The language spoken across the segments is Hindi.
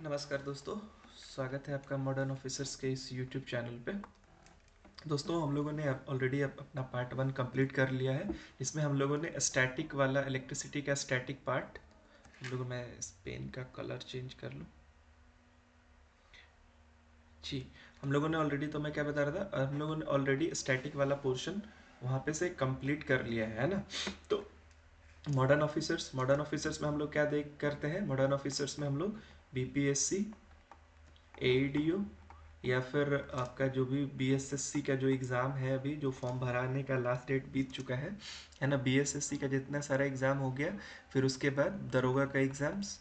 नमस्कार दोस्तों। स्वागत है आपका मॉडर्न ऑफिसर्स के इस यूट्यूब चैनल पे। दोस्तों, हम लोगों ने ऑलरेडी अपना पार्ट 1 कंप्लीट कर लिया है। इसमें हम लोगों ने स्टैटिक वाला इलेक्ट्रिसिटी का स्टैटिक पार्ट हम लोगों, मैं इस पेन का कलर चेंज कर लूँ जी। हम लोगों ने ऑलरेडी, तो मैं क्या बता रहा था, हम लोगों ने ऑलरेडी स्टैटिक वाला पोर्शन वहाँ पे से कंप्लीट कर लिया है ना। तो मॉडर्न ऑफिसर्स में हम लोग क्या देख करते हैं, मॉडर्न ऑफिसर्स में हम लोग बीपीएससी, एईडीओ या फिर आपका जो भी बीएसएससी का जो एग्ज़ाम है, अभी जो फॉर्म भराने का लास्ट डेट बीत चुका है ना। बीएसएससी का जितना सारा एग्ज़ाम हो गया, फिर उसके बाद दरोगा का एग्ज़ाम्स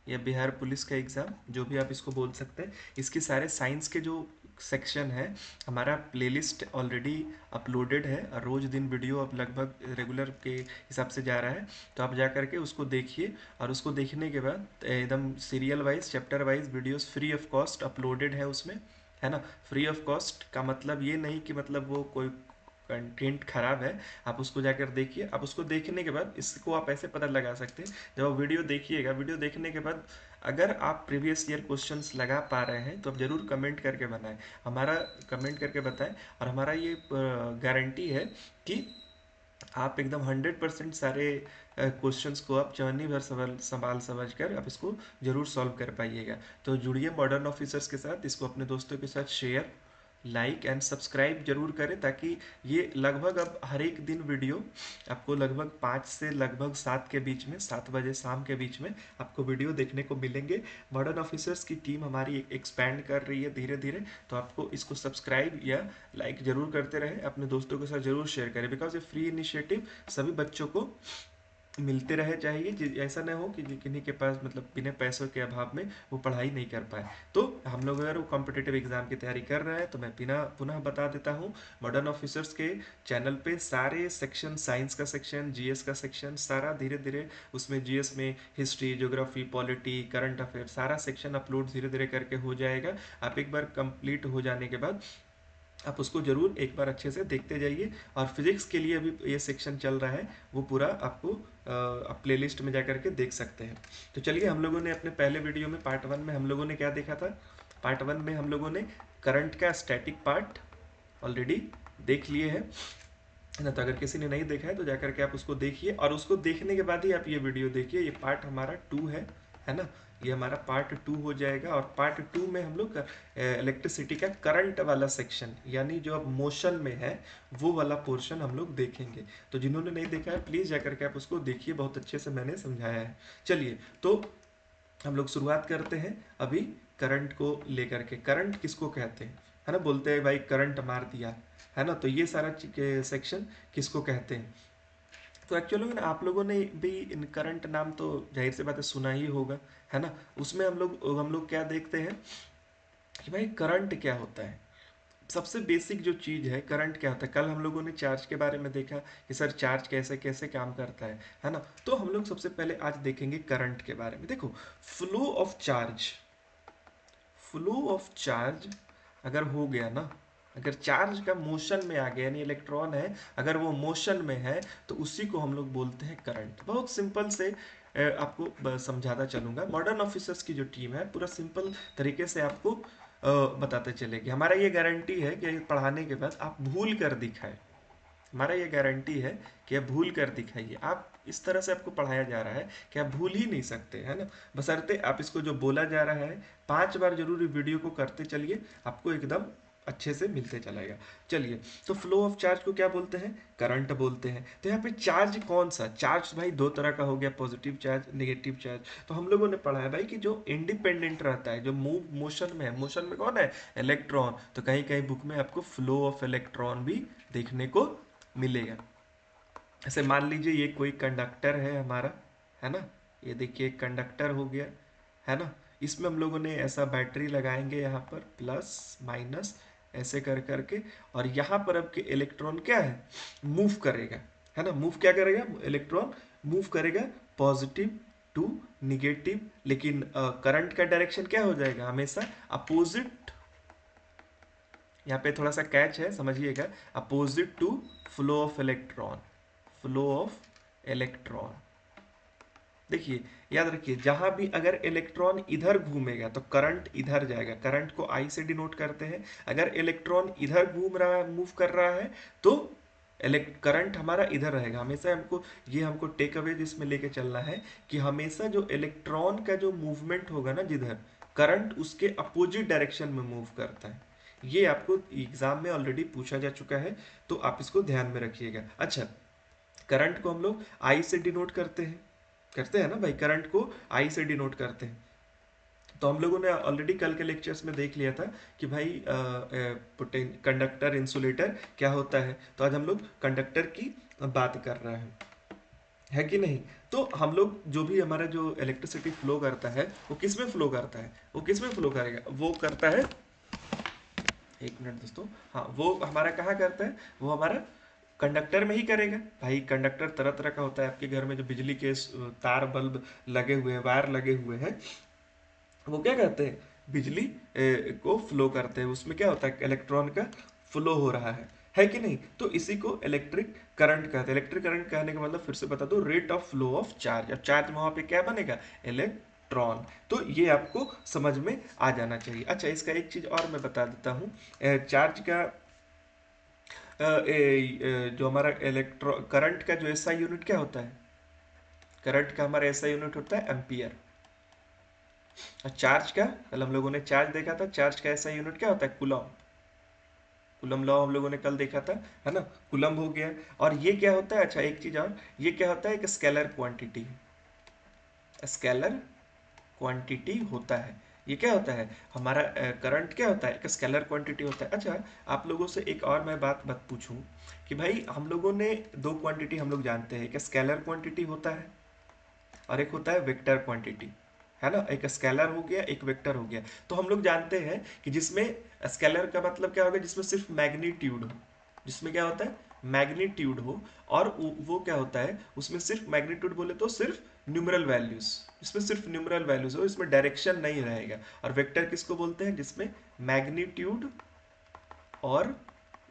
या बिहार पुलिस का एग्ज़ाम, जो भी आप इसको बोल सकते हैं, इसके सारे साइंस के जो सेक्शन है, हमारा प्लेलिस्ट ऑलरेडी अपलोडेड है और रोज़ दिन वीडियो अब लगभग रेगुलर के हिसाब से जा रहा है। तो आप जा करके उसको देखिए और उसको देखने के बाद एकदम serial wise, chapter wise videos free of cost uploaded है उसमें, है ना। फ्री ऑफ कॉस्ट का मतलब ये नहीं कि मतलब वो कोई कंटेंट खराब है। आप उसको जाकर देखिए। आप उसको देखने के बाद इसको आप ऐसे पता लगा सकते हैं, जब आप वीडियो देखिएगा, वीडियो देखने के बाद अगर आप प्रीवियस ईयर क्वेश्चंस लगा पा रहे हैं तो आप ज़रूर कमेंट करके बनाएं, हमारा कमेंट करके बताएं। और हमारा ये गारंटी है कि आप एकदम 100% सारे क्वेश्चंस को आप चवन्नी भर संभाल समझ कर आप इसको ज़रूर सॉल्व कर पाइएगा। तो जुड़िए मॉडर्न ऑफिसर्स के साथ, इसको अपने दोस्तों के साथ शेयर, लाइक एंड सब्सक्राइब जरूर करें, ताकि ये लगभग अब हर एक दिन वीडियो आपको लगभग 5 से लगभग 7 के बीच में, 7 बजे शाम के बीच में आपको वीडियो देखने को मिलेंगे। मॉडर्न ऑफिसर्स की टीम हमारी एक्सपैंड कर रही है धीरे धीरे, तो आपको इसको सब्सक्राइब या लाइक जरूर करते रहें, अपने दोस्तों के साथ जरूर शेयर करें, बिकॉज ये फ्री इनिशिएटिव सभी बच्चों को मिलते रहे चाहिए। ऐसा ना हो कि किन्हीं के पास मतलब बिना पैसों के अभाव में वो पढ़ाई नहीं कर पाए। तो हम लोग अगर वो कॉम्पिटिटिव एग्जाम की तैयारी कर रहे हैं तो मैं बिना पुनः बता देता हूँ, मॉडर्न ऑफिसर्स के चैनल पे सारे सेक्शन, साइंस का सेक्शन, जीएस का सेक्शन, सारा धीरे धीरे उसमें जीएस में history, geography, polity, current affair, सारा सेक्शन अपलोड धीरे धीरे करके हो जाएगा। आप एक बार कंप्लीट हो जाने के बाद आप उसको जरूर एक बार अच्छे से देखते जाइए। और फिजिक्स के लिए अभी ये सेक्शन चल रहा है, वो पूरा आपको आप प्ले लिस्ट में जा करके देख सकते हैं। तो चलिए, हम लोगों ने अपने पहले वीडियो में पार्ट 1 में हम लोगों ने क्या देखा था। पार्ट 1 में हम लोगों ने करंट का स्टैटिक पार्ट ऑलरेडी देख लिए है ना। तो अगर किसी ने नहीं देखा है तो जाकर के आप उसको देखिए, और उसको देखने के बाद ही आप ये वीडियो देखिए। ये पार्ट हमारा 2 है ना। ये हमारा पार्ट 2 हो जाएगा, और पार्ट 2 में हम लोग इलेक्ट्रिसिटी का करंट वाला सेक्शन, यानी जो अब मोशन में है, वो वाला पोर्शन हम लोग देखेंगे। तो जिन्होंने नहीं देखा है प्लीज़ जाकर के आप उसको देखिए, बहुत अच्छे से मैंने समझाया है। चलिए, तो हम लोग शुरुआत करते हैं अभी करंट को लेकर के। करंट किसको कहते हैं, है ना। बोलते हैं भाई करंट मार दिया, है ना। तो ये सारा सेक्शन किसको कहते हैं। तो एक्चुअली में आप लोगों ने भी इन करंट नाम तो जाहिर सी बात है सुना ही होगा, है ना। उसमें हम लोग क्या देखते हैं कि भाई करंट क्या होता है। सबसे बेसिक जो चीज़ है, करंट क्या होता है। कल हम लोगों ने चार्ज के बारे में देखा कि सर चार्ज कैसे कैसे काम करता है ना। तो हम लोग सबसे पहले आज देखेंगे करंट के बारे में। देखो, flow of charge, flow of charge अगर हो गया ना, अगर चार्ज का मोशन में आ गया, यानी इलेक्ट्रॉन है अगर वो मोशन में है, तो उसी को हम लोग बोलते हैं करंट। बहुत सिंपल से आपको समझाता चलूंगा। मॉडर्न ऑफिसर्स की जो टीम है पूरा सिंपल तरीके से आपको बताते चलेगी। हमारा ये गारंटी है कि पढ़ाने के बाद आप भूल कर दिखाए, हमारा ये गारंटी है कि आप भूल कर दिखाइए। आप इस तरह से आपको पढ़ाया जा रहा है कि आप भूल ही नहीं सकते, है ना। बशर्ते आप इसको जो बोला जा रहा है 5 बार जरूर वीडियो को करते चलिए, आपको एकदम अच्छे से मिलते चलेगा। चलिए, तो फ्लो ऑफ चार्ज को क्या बोलते हैं, करंट बोलते हैं। तो यहाँ पे चार्ज कौन सा, चार्ज भाई दो तरह का हो गया, पॉजिटिव चार्ज, नेगेटिव चार्ज। तो हम लोगों ने पढ़ा है भाई कि जो इंडिपेंडेंट रहता है, जो मोशन में है, मोशन में कौन है, इलेक्ट्रॉन। तो कहीं कहीं बुक में आपको फ्लो ऑफ इलेक्ट्रॉन भी देखने को मिलेगा। ऐसे मान लीजिए ये कोई कंडक्टर है हमारा, है ना। ये देखिए एक कंडक्टर हो गया, है ना। इसमें हम लोगों ने ऐसा बैटरी लगाएंगे यहाँ पर, प्लस माइनस ऐसे कर करके, और यहाँ पर अब के इलेक्ट्रॉन क्या है, मूव करेगा, है ना। मूव क्या करेगा, इलेक्ट्रॉन मूव करेगा पॉजिटिव टू निगेटिव। लेकिन करंट का डायरेक्शन क्या हो जाएगा, हमेशा अपोजिट। यहाँ पे थोड़ा सा कैच है, समझिएगा। Opposite to flow of electron, flow of electron, देखिए, याद रखिए, जहां भी अगर इलेक्ट्रॉन इधर घूमेगा तो करंट इधर जाएगा, करंट को आई से डिनोट करते हैं। अगर इलेक्ट्रॉन इधर घूम रहा है, मूव कर रहा है, तो करंट हमारा इधर रहेगा हमेशा। हमको टेक अवे जिसमें लेके चलना है कि हमेशा जो इलेक्ट्रॉन का जो मूवमेंट होगा ना जिधर, करंट उसके अपोजिट डायरेक्शन में मूव करता है। ये आपको एग्जाम में ऑलरेडी पूछा जा चुका है, तो आप इसको ध्यान में रखिएगा। अच्छा, करंट को हम लोग आई से डिनोट करते हैं ना भाई, करंट को आई से डिनोट करते हैं। तो हम लोगों ने ऑलरेडी कल के लेक्चर्स में देख लिया था कि भाई कंडक्टर इंसुलेटर क्या होता है। तो आज हम लोग कंडक्टर की बात कर रहे हैं, है कि नहीं। तो हम लोग जो भी हमारा जो इलेक्ट्रिसिटी फ्लो करता है वो किस में फ्लो करता है, वो किस में फ्लो करेगा, वो करता है, एक मिनट दोस्तों, हाँ, वो हमारा कहाँ करता है, वो हमारा कंडक्टर में ही करेगा भाई। कंडक्टर तरह तरह का होता है, आपके घर में जो बिजली के तार बल्ब लगे हुए हैं, वायर लगे हुए हैं, वो क्या कहते हैं, बिजली को फ्लो करते हैं। उसमें क्या होता है, इलेक्ट्रॉन का फ्लो हो रहा है कि नहीं। तो इसी को इलेक्ट्रिक करंट कहते हैं। इलेक्ट्रिक करंट कहने का मतलब फिर से बता दो, rate of flow of charge. अब चार्ज वहां पे क्या बनेगा, इलेक्ट्रॉन। तो ये आपको समझ में आ जाना चाहिए। अच्छा, इसका एक चीज और मैं बता देता हूँ, चार्ज का जो हमारा इलेक्ट्रो करंट का जो एसआई यूनिट क्या होता है, करंट का हमारा एसआई यूनिट होता है एम्पियर। और चार्ज का, कल हम लोगों ने चार्ज देखा था, चार्ज का एसआई यूनिट क्या होता है, कूलम। कूलम लॉ हम लोगों ने कल देखा था, है ना, कूलम हो गया। और ये क्या होता है, अच्छा एक चीज और, ये क्या होता है, एक स्केलर क्वांटिटी, स्केलर क्वांटिटी होता है। ये क्या होता है, हमारा करंट क्या होता है, एक स्केलर क्वांटिटी होता है। अच्छा, आप लोगों से एक और मैं बात पूछूं कि भाई हम लोगों ने दो क्वांटिटी हम लोग जानते हैं, एक स्केलर क्वांटिटी होता है और एक होता है वेक्टर क्वांटिटी, है ना। एक स्केलर हो गया, एक वेक्टर हो गया। तो हम लोग जानते हैं कि जिसमें स्केलर का मतलब क्या होगा, जिसमें सिर्फ मैग्नीट्यूड हो, जिसमें क्या होता है, मैग्नीट्यूड हो। और वो क्या होता है, उसमें सिर्फ मैग्नीट्यूड बोले तो सिर्फ न्यूमरल वैल्यूज, इसमें सिर्फ न्यूमरल वैल्यूज हो, इसमें डायरेक्शन नहीं रहेगा। और वेक्टर किसको बोलते हैं, जिसमें मैग्नीट्यूड और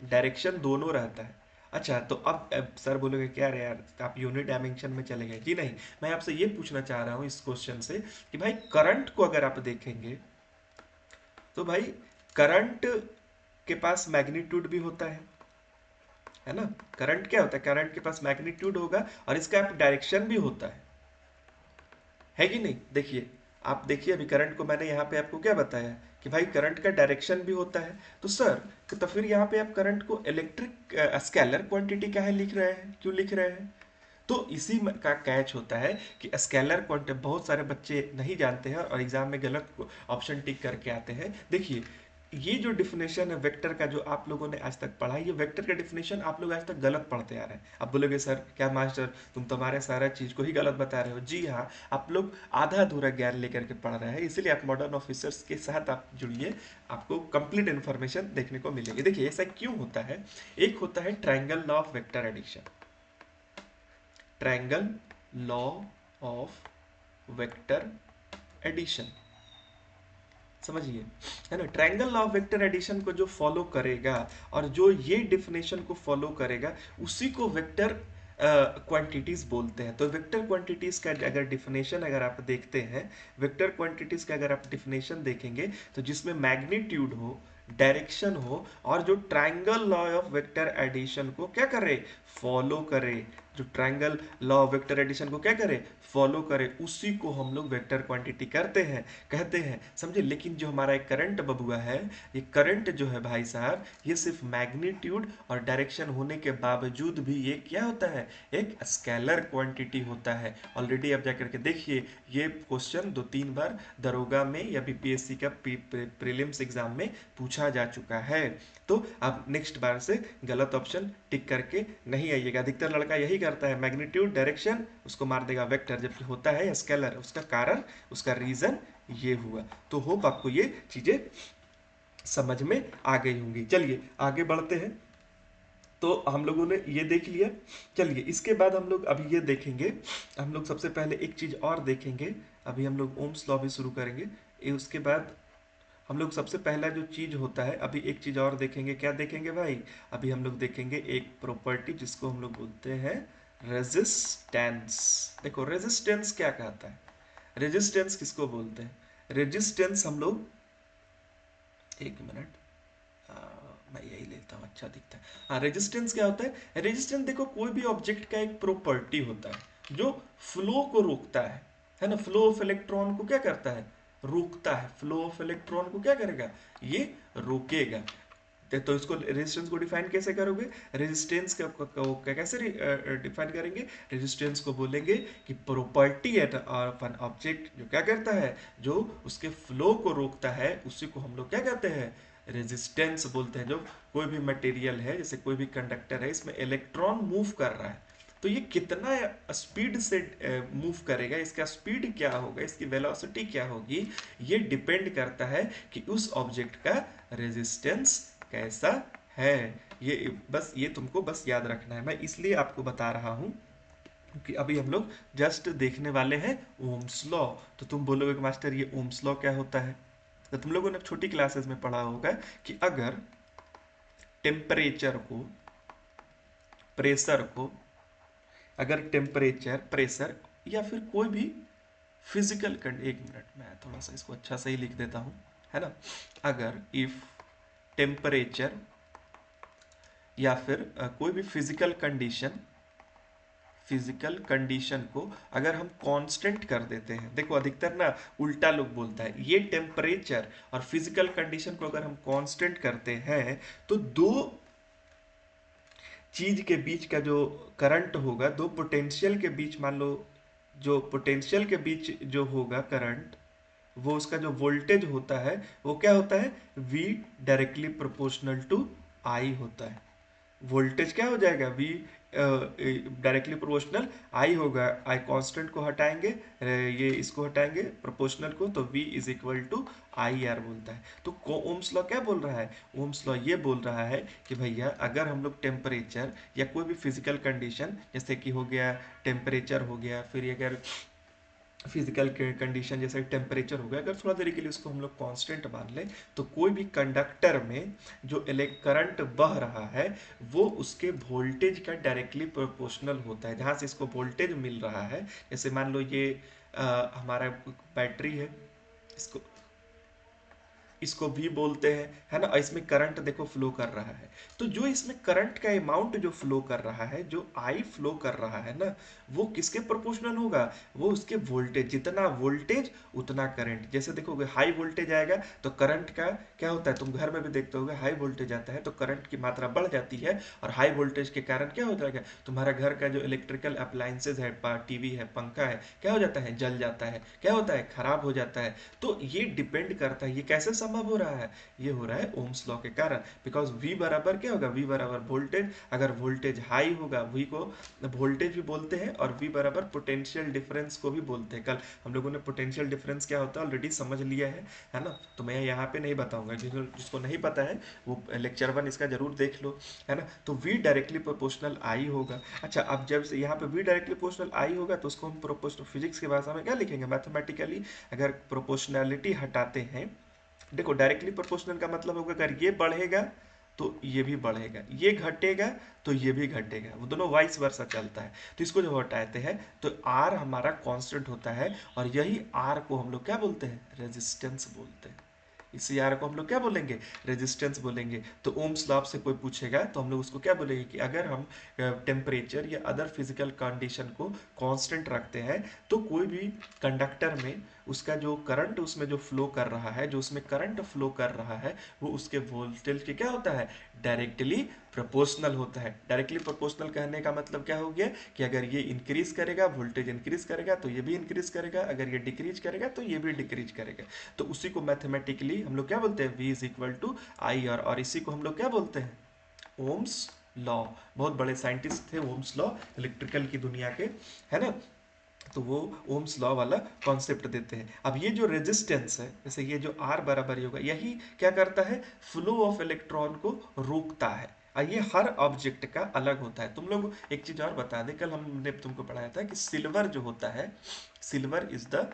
डायरेक्शन दोनों रहता है। अच्छा, तो अब सर बोलोगे क्या रे यार, आप यूनिट डायमेंशन में चले गए। जी नहीं, मैं आपसे ये पूछना चाह रहा हूँ इस क्वेश्चन से कि भाई करंट को अगर आप देखेंगे तो भाई करंट के पास मैग्नीट्यूड भी होता है ना। करंट क्या होता है, करंट के पास मैग्नीट्यूड होगा और इसका डायरेक्शन भी होता है कि नहीं। देखिए, आप देखिए अभी करंट को मैंने यहाँ पे आपको क्या बताया कि भाई करंट का डायरेक्शन भी होता है। तो सर, तो फिर यहाँ पे आप करंट को इलेक्ट्रिक स्केलर क्वांटिटी क्या है लिख रहे हैं, क्यों लिख रहे हैं। तो इसी का कैच होता है कि स्केलर क्वांटिटी बहुत सारे बच्चे नहीं जानते हैं और एग्जाम में गलत ऑप्शन टिक करके आते हैं। देखिए, ये जो डिफिनेशन है वेक्टर का, जो आप लोगों ने आज तक पढ़ा है, ये वेक्टर का डिफिनेशन आप लोग आज तक गलत पढ़ते आ रहे हैं। आप बोलोगे सर क्या मास्टर, तुम तुम्हारे सारा चीज को ही गलत बता रहे हो। जी हाँ, आप लोग आधा अधूरा ज्ञान लेकर के पढ़ रहे हैं, इसीलिए आप मॉडर्न ऑफिसर्स के साथ आप जुड़िए, आपको कंप्लीट इन्फॉर्मेशन देखने को मिलेगी। देखिए ऐसा क्यों होता है, एक होता है triangle law of vector addition, triangle law of vector addition, समझिए, है ना। Triangle law of vector addition को जो फॉलो करेगा और जो ये डिफिनेशन को फॉलो करेगा, उसी को वेक्टर क्वांटिटीज बोलते हैं। तो वेक्टर क्वांटिटीज का अगर डिफिनेशन अगर आप देखते हैं, वेक्टर क्वांटिटीज का अगर आप डिफिनेशन देखेंगे, तो जिसमें मैग्नीट्यूड हो, डायरेक्शन हो और जो triangle law of vector addition को क्या करे, फॉलो करे, जो triangle law of vector addition को क्या करे, फॉलो करे, उसी को हम लोग वेक्टर क्वांटिटी करते हैं, कहते हैं, समझे। लेकिन जो हमारा एक करंट बबुआ है, ये करंट जो है भाई साहब, ये सिर्फ मैग्नीट्यूड और डायरेक्शन होने के बावजूद भी ये क्या होता है, एक स्केलर क्वांटिटी होता है। ऑलरेडी आप जाकर के देखिए, ये क्वेश्चन 2-3 बार दरोगा में या बीपीएससी का प्रीलिम्स एग्जाम में पूछा जा चुका है। तो आप नेक्स्ट बार से गलत ऑप्शन टिक करके नहीं आइएगा। अधिकतर लड़का यही करता है, मैग्नीट्यूड डायरेक्शन उसको मार देगा वेक्टर, जबकि होता है स्केलर। उसका कारण, उसका रीजन ये हुआ। तो होप आपको ये चीजें समझ में आ गई होंगी। चलिए आगे बढ़ते हैं। तो हम लोगों ने ये देख लिया। चलिए इसके बाद हम लोग अभी ये देखेंगे, हम लोग सबसे पहले एक चीज और देखेंगे। अभी हम लोग ओम्स लॉ भी शुरू करेंगे, उसके बाद हम लोग सबसे पहला जो चीज होता है, अभी एक चीज और देखेंगे। क्या देखेंगे भाई, अभी हम लोग देखेंगे एक प्रॉपर्टी जिसको हम लोग बोलते हैं रेजिस्टेंस। देखो रेजिस्टेंस क्या कहता है, रेजिस्टेंस किसको बोलते हैं? रेजिस्टेंस हम लोग, एक मिनट, मैं यही लेता हूँ, अच्छा दिखता है। हाँ, रेजिस्टेंस क्या होता है? रेजिस्टेंस देखो कोई भी ऑब्जेक्ट का एक प्रॉपर्टी होता है जो फ्लो को रोकता है ना। फ्लो ऑफ इलेक्ट्रॉन को क्या करता है? रोकता है। फ्लो ऑफ इलेक्ट्रॉन को क्या करेगा? ये रोकेगा। तो इसको रेजिस्टेंस को डिफाइन कैसे करोगे? रेजिस्टेंस का कैसे डिफाइन करेंगे? रेजिस्टेंस को बोलेंगे कि प्रॉपर्टी ऑफ एन ऑब्जेक्ट जो क्या करता है, जो उसके फ्लो को रोकता है, उसी को हम लोग क्या कहते हैं? रेजिस्टेंस बोलते हैं। जो कोई भी मटेरियल है, जैसे कोई भी कंडक्टर है, इसमें इलेक्ट्रॉन मूव कर रहा है, तो ये कितना स्पीड से मूव करेगा, इसका स्पीड क्या होगा, इसकी वेलोसिटी क्या होगी, ये डिपेंड करता है कि उस ऑब्जेक्ट का रेजिस्टेंस कैसा है। ये बस, ये तुमको बस याद रखना है। मैं इसलिए आपको बता रहा हूं कि अभी हम लोग जस्ट देखने वाले हैं ओम्स लॉ। तो तुम बोलोगे कि मास्टर ये ओम्स लॉ क्या होता है? तो तुम लोगों ने छोटी क्लासेस में पढ़ा होगा कि अगर टेम्परेचर को, प्रेशर को, अगर टेम्परेचर, प्रेशर या फिर कोई भी फिजिकल एक मिनट, मैं थोड़ा सा इसको अच्छा से ही लिख देता हूं, है ना। अगर इफ टेम्परेचर या फिर कोई भी फिजिकल कंडीशन को अगर हम कांस्टेंट कर देते हैं, देखो अधिकतर ना उल्टा लोग बोलता है, ये टेम्परेचर और फिजिकल कंडीशन को अगर हम कांस्टेंट करते हैं तो दो चीज के बीच का जो करंट होगा, दो पोटेंशियल के बीच, मान लो जो पोटेंशियल के बीच जो होगा करंट, वो उसका जो वोल्टेज होता है वो क्या होता है? V directly proportional to I होता है। वोल्टेज क्या हो जाएगा? V डायरेक्टली प्रोपोर्शनल I होगा। I कांस्टेंट को हटाएंगे, ये इसको हटाएंगे प्रोपोर्शनल को, तो V is equal to I R बोलता है। तो ओम्स लॉ क्या बोल रहा है? ओम्स लॉ ये बोल रहा है कि भैया अगर हम लोग टेम्परेचर या कोई भी फिजिकल कंडीशन, जैसे कि हो गया टेम्परेचर हो गया, फिर अगर फिजिकल कंडीशन जैसे टेम्परेचर हो गया, अगर थोड़ा देर के लिए उसको हम लोग कांस्टेंट मान लें, तो कोई भी कंडक्टर में जो करंट बह रहा है वो उसके वोल्टेज का डायरेक्टली प्रोपोर्शनल होता है। जहाँ से इसको वोल्टेज मिल रहा है, जैसे मान लो ये हमारा बैटरी है, इसको इसको भी बोलते हैं, है ना। इसमें करंट देखो फ्लो कर रहा है, तो जो इसमें करंट का अमाउंट जो फ्लो कर रहा है, जो आई फ्लो कर रहा है ना, वो किसके प्रोपोर्शनल होगा? वो उसके वोल्टेज, जितना वोल्टेज उतना करंट। जैसे देखोगे हाई वोल्टेज आएगा तो करंट का क्या होता है, तुम घर में भी देखते होगे, हाई वोल्टेज आता है तो करंट की मात्रा बढ़ जाती है, और हाई वोल्टेज के कारण क्या हो जाएगा, तुम्हारा घर का जो इलेक्ट्रिकल अप्लायंसेज है, टीवी है, पंखा है, क्या हो जाता है? जल जाता है, क्या होता है? खराब हो जाता है। तो ये डिपेंड करता है, ये कैसे संभव हो रहा है? ये हो रहा है ओम्स लॉ के कारण। बिकॉज V बराबर क्या होगा? V बराबर वोल्टेज। अगर वोल्टेज हाई होगा, V को वोल्टेज भी बोलते हैं, और V बराबर पोटेंशियल डिफरेंस को भी बोलते हैं। कल हम लोगों ने पोटेंशियल डिफरेंस क्या होता है ऑलरेडी समझ लिया है ना। तो मैं यहाँ पे नहीं बताऊंगा, जिसको नहीं पता है वो लेक्चर 1 इसका जरूर देख लो, है ना। तो V डायरेक्टली प्रोपोर्शनल I होगा। अच्छा, अब जब से यहाँ पे V डायरेक्टली प्रोपोर्शनल I होगा तो उसको हम प्रोपोर्शनल फिजिक्स की भाषा में क्या लिखेंगे? मैथमेटिकली अगर प्रोपोर्शनैलिटी हटाते हैं, देखो डायरेक्टली प्रोपोर्शनल का मतलब होगा अगर ये बढ़ेगा तो ये भी बढ़ेगा, ये घटेगा तो ये भी घटेगा, वो दोनों वाइस वर्सा चलता है। तो इसको जब हटाते हैं तो R हमारा कांस्टेंट होता है, और यही R को हम लोग क्या बोलते हैं? रेजिस्टेंस बोलते हैं। इसी आर को हम लोग क्या बोलेंगे? रेजिस्टेंस बोलेंगे। तो ओम्स लॉ से कोई पूछेगा तो हम लोग उसको क्या बोलेंगे कि अगर हम टेम्परेचर या अदर फिजिकल कंडीशन को कांस्टेंट रखते हैं तो कोई भी कंडक्टर में उसका जो करंट उसमें जो फ्लो कर रहा है, जो उसमें करंट फ्लो कर रहा है, वो उसके वोल्टेज के क्या होता है? डायरेक्टली प्रोपोर्शनल होता है। डायरेक्टली प्रोपोर्शनल कहने का मतलब क्या हो गया कि अगर ये इंक्रीज करेगा, वोल्टेज इंक्रीज करेगा तो ये भी इंक्रीज करेगा, अगर ये डिक्रीज करेगा तो ये भी डिक्रीज करेगा। तो उसी को मैथमेटिकली हम लोग क्या बोलते हैं? V is equal to I R, और इसी को हम लोग क्या बोलते हैं? Ohm's law. बहुत बड़े साइंटिस्ट थे ओम्स लॉ, इलेक्ट्रिकल की दुनिया के, है ना। तो वो ओम्स लॉ वाला कॉन्सेप्ट देते हैं। अब ये जो रेजिस्टेंस है, जैसे ये जो R बराबर होगा, यही क्या करता है? फ्लो ऑफ इलेक्ट्रॉन को रोकता है। और ये हर ऑब्जेक्ट का अलग होता है। तुम लोग एक चीज और बता दें, कल हमने तुमको पढ़ाया था कि सिल्वर जो होता है, silver is the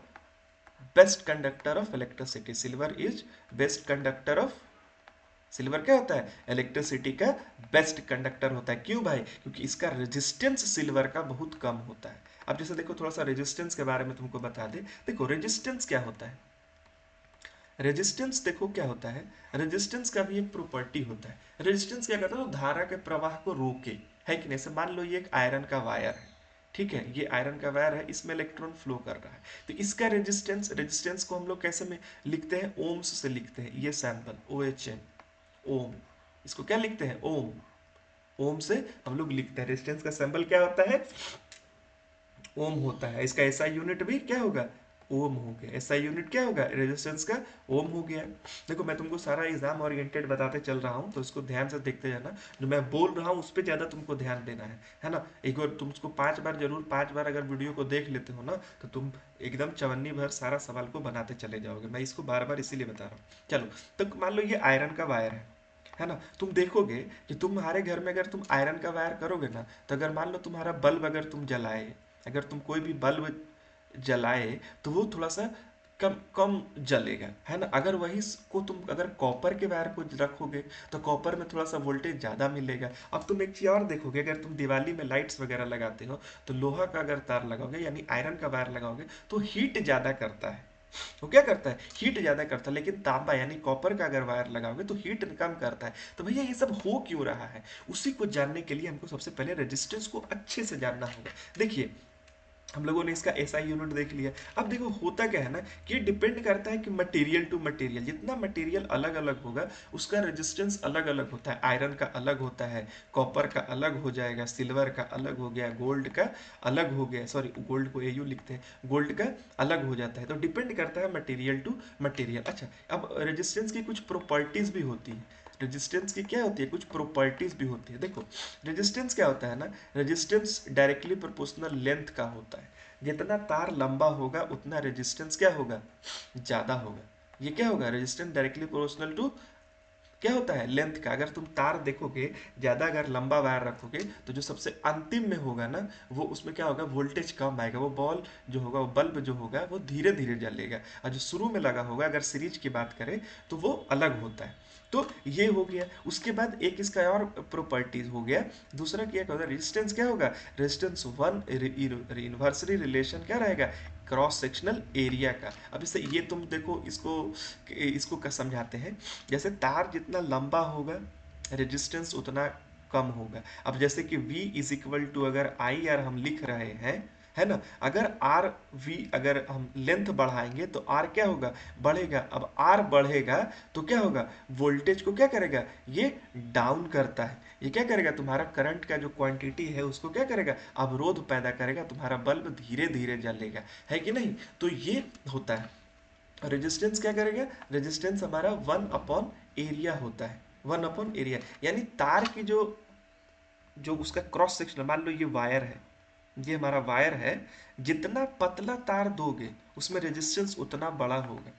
best conductor of electricity. Silver is best conductor of silver क्या होता है, इलेक्ट्रिसिटी का बेस्ट कंडक्टर होता है। क्यों भाई, क्योंकि इसका रेजिस्टेंस सिल्वर का बहुत कम होता है। अब जैसे देखो थोड़ा सा रेजिस्टेंस के बारे में तुमको बता दे। देखो रेजिस्टेंस क्या होता है, रेजिस्टेंस देखो क्या होता है, रेजिस्टेंस का भी एक प्रॉपर्टी होता है। रेजिस्टेंस क्या करता है, तो धारा के प्रवाह को रोके, है कि नहीं। से मान लो ये एक आयरन का वायर है, ठीक है, ये आयरन का वायर है, इसमें इलेक्ट्रॉन फ्लो कर रहा है, तो इसका रेजिस्टेंस, रेजिस्टेंस को हम लोग कैसे में लिखते हैं, ओम्स से लिखते हैं। ये सैंपल OHM, ओम, इसको क्या लिखते हैं, ओम, ओम से हम लोग लिखते हैं। रेजिस्टेंस का सिंबल क्या होता है, ओम होता है। इसका एसआई यूनिट भी क्या होगा, ओम हो गया। एसआई यूनिट क्या होगा, रेजिस्टेंस का, ओम हो गया। देखो मैं तुमको सारा एग्जाम ओरिएंटेड बताते चल रहा हूँ, तो इसको ध्यान से देखते जाना। जो मैं बोल रहा हूँ उस पर ज्यादा तुमको ध्यान देना है ना। एक बार तुम उसको 5 बार जरूर, 5 बार अगर वीडियो को देख लेते हो ना, तो तुम एकदम चवन्नी भर सारा सवाल को बनाते चले जाओगे। मैं इसको बार बार इसीलिए बता रहा हूँ। चलो, तो मान लो ये आयरन का वायर है ना। तुम देखोगे कि तुम्हारे घर में अगर तुम आयरन का वायर करोगे ना, तो अगर मान लो तुम्हारा बल्ब अगर तुम जलाए, अगर तुम कोई भी बल्ब जलाए, तो वो थोड़ा सा कम कम जलेगा, है ना। अगर वही को तुम अगर कॉपर के वायर को रखोगे, तो कॉपर में थोड़ा सा वोल्टेज ज़्यादा मिलेगा। अब तुम एक चीज़ और देखोगे, अगर तुम दिवाली में लाइट्स वगैरह लगाते हो, तो लोहा का अगर तार लगाओगे यानी आयरन का वायर लगाओगे, तो हीट ज़्यादा करता है। वो क्या करता है, हीट ज्यादा करता है। लेकिन तांबा यानी कॉपर का अगर वायर लगाओगे तो हीट कम करता है। तो भैया ये सब हो क्यों रहा है, उसी को जानने के लिए हमको सबसे पहले रेजिस्टेंस को अच्छे से जानना होगा। देखिए हम लोगों ने इसका एसआई यूनिट देख लिया। अब देखो होता क्या है ना, कि डिपेंड करता है कि मटेरियल टू मटेरियल, जितना मटेरियल अलग अलग होगा उसका रेजिस्टेंस अलग अलग होता है। आयरन का अलग होता है, कॉपर का अलग हो जाएगा, सिल्वर का अलग हो गया, गोल्ड का अलग हो गया, सॉरी गोल्ड को एयू लिखते हैं, गोल्ड का अलग हो जाता है। तो डिपेंड करता है मटेरियल टू मटेरियल। अच्छा, अब रेजिस्टेंस की कुछ प्रॉपर्टीज भी होती है। रेजिस्टेंस की क्या होती है, कुछ प्रॉपर्टीज भी होती है। देखो रेजिस्टेंस क्या होता है ना, रेजिस्टेंस डायरेक्टली प्रोपोर्शनल लेंथ का होता है। जितना तार लंबा होगा उतना रेजिस्टेंस क्या होगा, ज्यादा होगा। ये क्या होगा, रेजिस्टेंस डायरेक्टली प्रोपोर्शनल टू क्या होता है, लेंथ का। अगर तुम तार देखोगे, ज्यादा अगर लंबा वायर रखोगे, तो जो सबसे अंतिम में होगा ना, वो उसमें क्या होगा, वोल्टेज कम आएगा। वो बॉल जो होगा, वो बल्ब जो होगा, वो धीरे धीरे जलेगा। और जो शुरू में लगा होगा, अगर सीरीज की बात करें, तो वो अलग होता है। तो ये हो गया। उसके बाद एक इसका और प्रॉपर्टीज हो गया। दूसरा क्या होगा, रेजिस्टेंस क्या होगा, रेजिस्टेंस वन इन्वर्सली रिलेशन क्या रहेगा, क्रॉस सेक्शनल एरिया का। अब इससे ये तुम देखो, इसको इसको समझाते हैं। जैसे तार जितना लंबा होगा, रेजिस्टेंस उतना कम होगा। अब जैसे कि V इज इक्वल टू, अगर आई आर हम लिख रहे हैं, है ना, अगर आर वी अगर हम लेंथ बढ़ाएंगे तो आर क्या होगा, बढ़ेगा। अब आर बढ़ेगा तो क्या होगा, वोल्टेज को क्या करेगा, ये डाउन करता है। ये क्या करेगा, तुम्हारा करंट का जो क्वांटिटी है उसको क्या करेगा, अवरोध पैदा करेगा, तुम्हारा बल्ब धीरे धीरे जलेगा, है कि नहीं। तो ये होता है। रेजिस्टेंस क्या करेगा, रेजिस्टेंस हमारा 1/एरिया होता है। 1/एरिया यानी तार की जो जो उसका क्रॉस सेक्शन, मान लो ये वायर है, ये हमारा वायर है, जितना पतला तार दोगे उसमें रेजिस्टेंस उतना बड़ा होगा।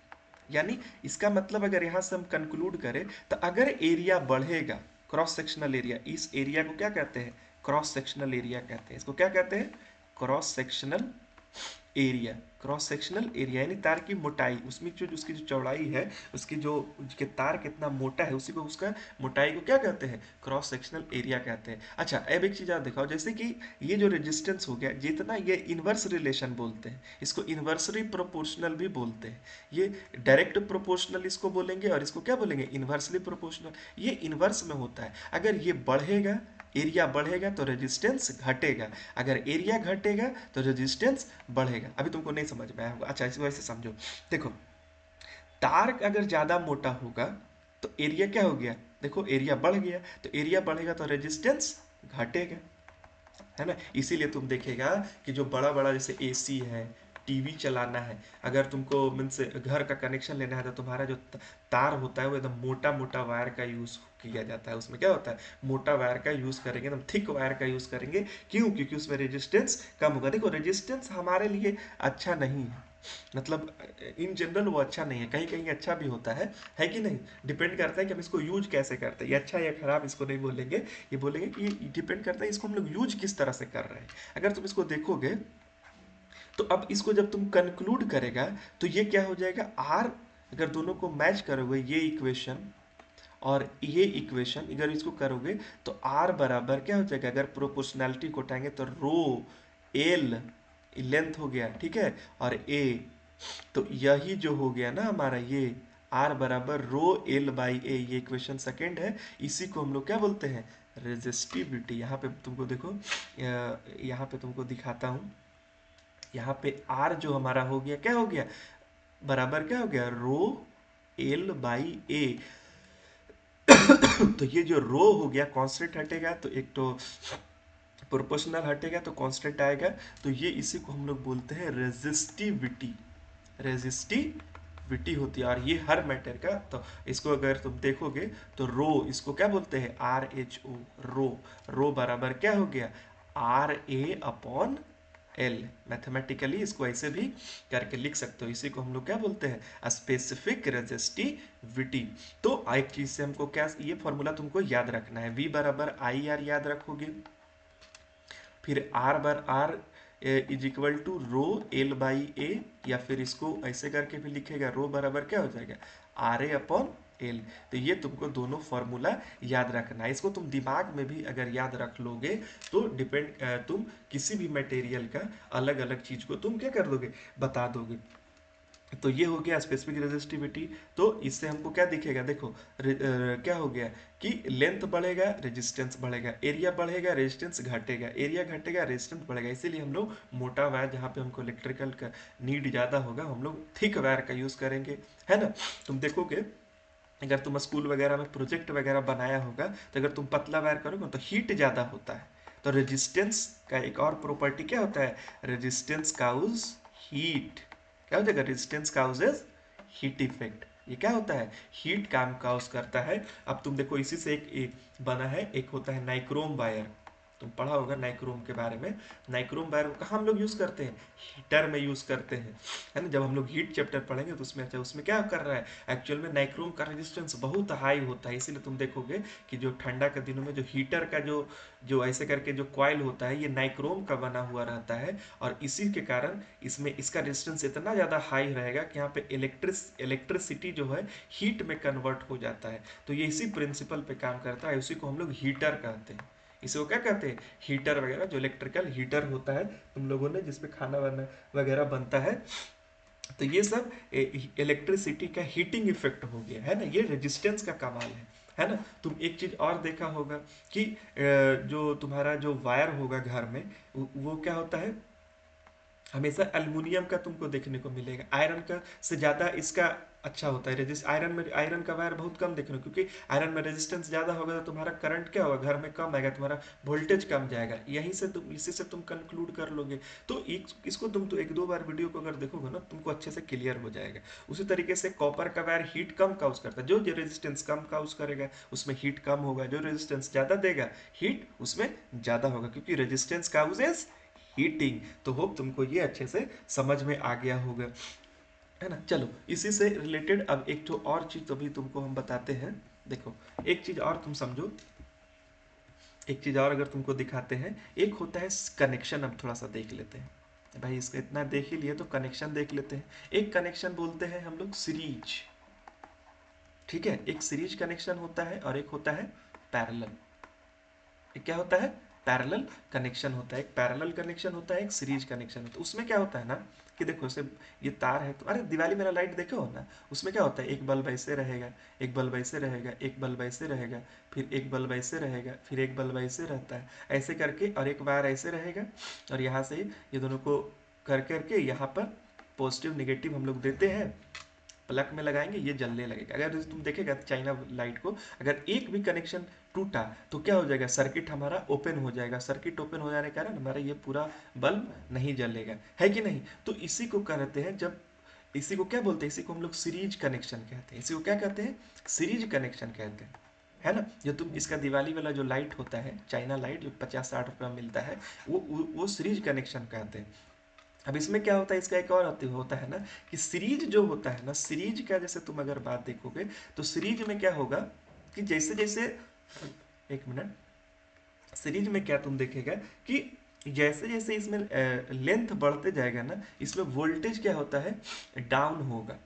यानी इसका मतलब अगर यहां से हम कंक्लूड करें, तो अगर एरिया बढ़ेगा, क्रॉस सेक्शनल एरिया, इस एरिया को क्या कहते हैं, क्रॉस सेक्शनल एरिया कहते हैं। इसको क्या कहते हैं, cross sectional area. Cross sectional area यानी तार की मोटाई, उसमें जो उसकी जो चौड़ाई है, उसकी जो उसके तार कितना मोटा है, उसी को उसका मोटाई को क्या कहते हैं, क्रॉस सेक्शनल एरिया कहते हैं। अच्छा, अब एक चीज आप दिखाओ, जैसे कि ये जो रेजिस्टेंस हो गया, जितना ये इनवर्स रिलेशन बोलते हैं, इसको इन्वर्सली प्रोपोर्शनल भी बोलते हैं। ये डायरेक्ट प्रोपोर्शनल इसको बोलेंगे, और इसको क्या बोलेंगे, इन्वर्सली प्रोपोर्शनल। ये इन्वर्स में होता है। अगर ये बढ़ेगा, एरिया बढ़ेगा तो रेजिस्टेंस घटेगा, अगर एरिया घटेगा तो रेजिस्टेंस बढ़ेगा। अभी तुमको नहीं समझ में आया होगा। अच्छा, इस वजह से समझो। देखो तार अगर ज्यादा मोटा होगा तो एरिया क्या हो गया, देखो एरिया बढ़ गया, तो एरिया बढ़ेगा तो रेजिस्टेंस घटेगा, है ना। इसीलिए तुम देखेगा कि जो बड़ा बड़ा जैसे एसी है, टीवी चलाना है, अगर तुमको मीन्स घर का कनेक्शन लेना है, तो तुम्हारा जो तार होता है वो एकदम मोटा मोटा वायर का यूज किया जाता है। उसमें क्या होता है, मोटा वायर का यूज करेंगे, एकदम थिक वायर का यूज करेंगे। क्यों, क्योंकि उसमें रेजिस्टेंस कम होगा। देखो रेजिस्टेंस हमारे लिए अच्छा नहीं है, मतलब इन जनरल वो अच्छा नहीं है, कहीं कहीं अच्छा भी होता है कि नहीं। डिपेंड करता है कि हम इसको यूज कैसे करते हैं, ये अच्छा या खराब इसको नहीं बोलेंगे, ये बोलेंगे कि ये डिपेंड करता है इसको हम लोग यूज किस तरह से कर रहे हैं। अगर तुम इसको देखोगे, तो अब इसको जब तुम कंक्लूड करेगा, तो ये क्या हो जाएगा, आर, अगर दोनों को मैच करोगे, ये इक्वेशन और ये इक्वेशन अगर इसको करोगे तो आर बराबर क्या हो जाएगा, अगर प्रोपोर्शनैलिटी को उठाएंगे तो रो एल लेंथ हो गया, ठीक है, और ए, तो यही जो हो गया ना हमारा ये आर बराबर रो एल बाई ए, ये इक्वेशन सेकेंड है। इसी को हम लोग क्या बोलते हैं, रेजिस्टिविटी। यहाँ पे तुमको देखो, यहाँ पे तुमको दिखाता हूँ, यहाँ पे आर जो हमारा हो गया क्या हो गया, बराबर क्या हो गया, रो एल बाई ए। तो ये जो रो हो गया कांस्टेंट हटेगा तो एक तो प्रोपोर्शनल हटेगा तो कांस्टेंट आएगा, तो ये इसी को हम लोग बोलते हैं रेजिस्टिविटी। रेजिस्टिविटी होती है, और ये हर मैटर का, तो इसको अगर तुम देखोगे तो रो, इसको क्या बोलते हैं, आर एच ओ, रो। रो बराबर क्या हो गया, R A upon L. Mathematically इसको ऐसे भी करके लिख सकते हो, इसी को हम लोग क्या बोलते हैं, स्पेसिफिक रेजिस्टिविटी। तो एक चीज से हमको क्या, ये फॉर्मूला तुमको याद रखना है, V बराबर आई आर याद रखोगे, फिर R bar R is equal to rho L by A, या फिर इसको ऐसे करके भी लिखेगा, रो बराबर क्या हो जाएगा, आर ए अपॉन एल। तो ये तुमको दोनों फॉर्मूला याद रखना है, इसको तुम दिमाग में भी अगर याद रख लोगे तो तुम किसी भी मटेरियल का अलग अलग चीज को तुम क्या कर दोगे, बता दोगे। तो ये हो गया स्पेसिफिक रेजिस्टिविटी। तो इससे हमको क्या दिखेगा, देखो क्या हो गया कि लेंथ बढ़ेगा रेजिस्टेंस बढ़ेगा, एरिया बढ़ेगा रेजिस्टेंस घटेगा, एरिया घटेगा रेजिस्टेंस बढ़ेगा। इसीलिए हम लोग मोटा वायर, जहाँ पे हमको इलेक्ट्रिकल का नीड ज़्यादा होगा, हम लोग थिक वायर का यूज़ करेंगे, है ना। तुम देखोगे अगर तुम स्कूल वगैरह में प्रोजेक्ट वगैरह बनाया होगा, तो अगर तुम पतला वायर करोगे तो हीट ज़्यादा होता है। तो रेजिस्टेंस का एक और प्रॉपर्टी क्या होता है, रेजिस्टेंस काउज हीट। क्या हो जाएगा, रेजिस्टेंस काउजेज हीट इफेक्ट। ये क्या होता है, हीट काम काउज करता है। अब तुम देखो इसी से एक बना है, एक होता है नाइक्रोम वायर, तुम पढ़ा होगा नाइक्रोम के बारे में। नाइक्रोम वायर को कहाँ हम लोग यूज करते हैं, हीटर में यूज करते हैं, है ना। जब हम लोग हीट चैप्टर पढ़ेंगे तो उसमें, अच्छा उसमें क्या कर रहा है, एक्चुअल में नाइक्रोम का रेजिस्टेंस बहुत हाई होता है। इसीलिए तुम देखोगे कि जो ठंडा के दिनों में जो हीटर का जो जो ऐसे करके जो कॉइल होता है, ये नाइक्रोम का बना हुआ रहता है, और इसी के कारण इसमें इसका रेजिस्टेंस इतना ज़्यादा हाई रहेगा कि यहाँ पे इलेक्ट्रिसिटी जो है हीट में कन्वर्ट हो जाता है। तो ये इसी प्रिंसिपल पे काम करता है, उसी को हम लोग हीटर कहते हैं। इसे वो क्या कहते हैं, हीटर वगैरह, जो इलेक्ट्रिकल हीटर होता है तुम लोगों ने जिसमें खाना वाना वगैरह बनता है। तो ये सब इलेक्ट्रिसिटी का हीटिंग इफेक्ट हो गया, है ना, ये रेजिस्टेंस का कमाल है ना। तुम एक चीज और देखा होगा कि जो तुम्हारा जो वायर होगा घर में, वो क्या होता है, हमेशा एल्युमिनियम का तुमको देखने को मिलेगा, आयरन का से ज़्यादा इसका अच्छा होता है रेजिस्ट। आयरन का वायर बहुत कम देखने को, क्योंकि आयरन में रेजिस्टेंस ज़्यादा होगा तो तुम्हारा करंट क्या होगा, घर में कम आएगा, तुम्हारा वोल्टेज कम जाएगा। यहीं से तुम, इसी से तुम कंक्लूड कर लोगे। तो इसको तुम तो एक दो बार वीडियो को अगर देखोगे ना, तुमको अच्छे से क्लियर हो जाएगा। उसी तरीके से कॉपर का वायर हीट कम काउज करता है, जो रेजिस्टेंस कम काउज करेगा उसमें हीट कम होगा, जो रेजिस्टेंस ज़्यादा देगा हीट उसमें ज़्यादा होगा, क्योंकि रेजिस्टेंस काउजेस हीटिंग। तो होप तुमको ये अच्छे से समझ में आ गया होगा, है ना। चलो इसी से रिलेटेड अब एक तो और चीज अभी तुमको हम बताते हैं। देखो एक चीज और तुम समझो, एक चीज और अगर तुमको दिखाते हैं, एक होता है कनेक्शन। अब थोड़ा सा देख लेते हैं भाई, इसका इतना देख ही लिए तो कनेक्शन देख लेते हैं। एक कनेक्शन बोलते हैं हम लोग सीरीज, ठीक है, एक सीरीज कनेक्शन होता है और एक होता है पैरेलल। क्या होता है, पैरेलल कनेक्शन होता है, एक पैरेलल कनेक्शन होता है, एक सीरीज कनेक्शन होता है। उसमें क्या होता है ना कि देखो से ये तार है, तो अरे दिवाली मेरा लाइट देखे हो ना, उसमें क्या होता है, एक बल्ब ऐसे रहेगा, एक बल्ब ऐसे रहेगा, एक बल्ब ऐसे रहेगा, फिर एक बल्ब ऐसे रहेगा, फिर एक बल्ब ऐसे रहता है, ऐसे करके, और एक वायर ऐसे रहेगा, और यहाँ से ये दोनों को कर करके यहाँ पर पॉजिटिव निगेटिव हम लोग देते हैं, प्लग में लगाएंगे, ये जलने लगेगा। अगर तुम देखेगा चाइना लाइट को, अगर एक भी कनेक्शन टूटा तो क्या हो जाएगा, सर्किट हमारा ओपन हो जाएगा, सर्किट ओपन हो जाने के कारण हमारा ये पूरा बल्ब नहीं जलेगा, है कि नहीं। तो इसी को कहते हैं, जब इसी को क्या बोलते हैं, इसी को हम लोग सीरीज कनेक्शन कहते हैं। इसी को क्या कहते हैं, सीरीज कनेक्शन कहते हैं, है ना। जो तुम इसका दिवाली वाला जो लाइट होता है, चाइना लाइट जो 50-60 रुपये में मिलता है, वो सीरीज कनेक्शन कहते हैं। अब इसमें क्या होता है, इसका एक और होता है ना कि सीरीज जो होता है ना, सीरीज का जैसे तुम अगर बात देखोगे तो सीरीज में क्या होगा कि जैसे जैसे, एक मिनट, सीरीज में क्या तुम देखेगा कि जैसे जैसे इसमें लेंथ बढ़ते जाएगा ना, इसमें वोल्टेज क्या होता है, डाउन होगा,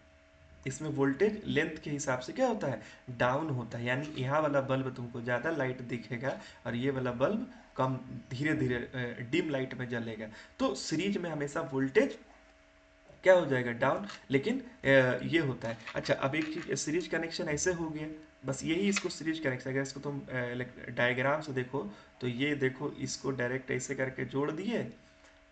इसमें वोल्टेज लेंथ के हिसाब से क्या होता है, डाउन होता है, यानी यहाँ वाला बल्ब तुमको ज़्यादा लाइट दिखेगा और ये वाला बल्ब कम, धीरे धीरे डिम लाइट में जलेगा। तो सीरीज में हमेशा वोल्टेज क्या हो जाएगा, डाउन, लेकिन ये होता है। अच्छा अब एक चीज, सीरीज कनेक्शन ऐसे हो गया, बस यही इसको सीरीज कनेक्शन, अगर इसको तुम डायग्राम से देखो तो ये देखो, इसको डायरेक्ट ऐसे करके जोड़ दिए,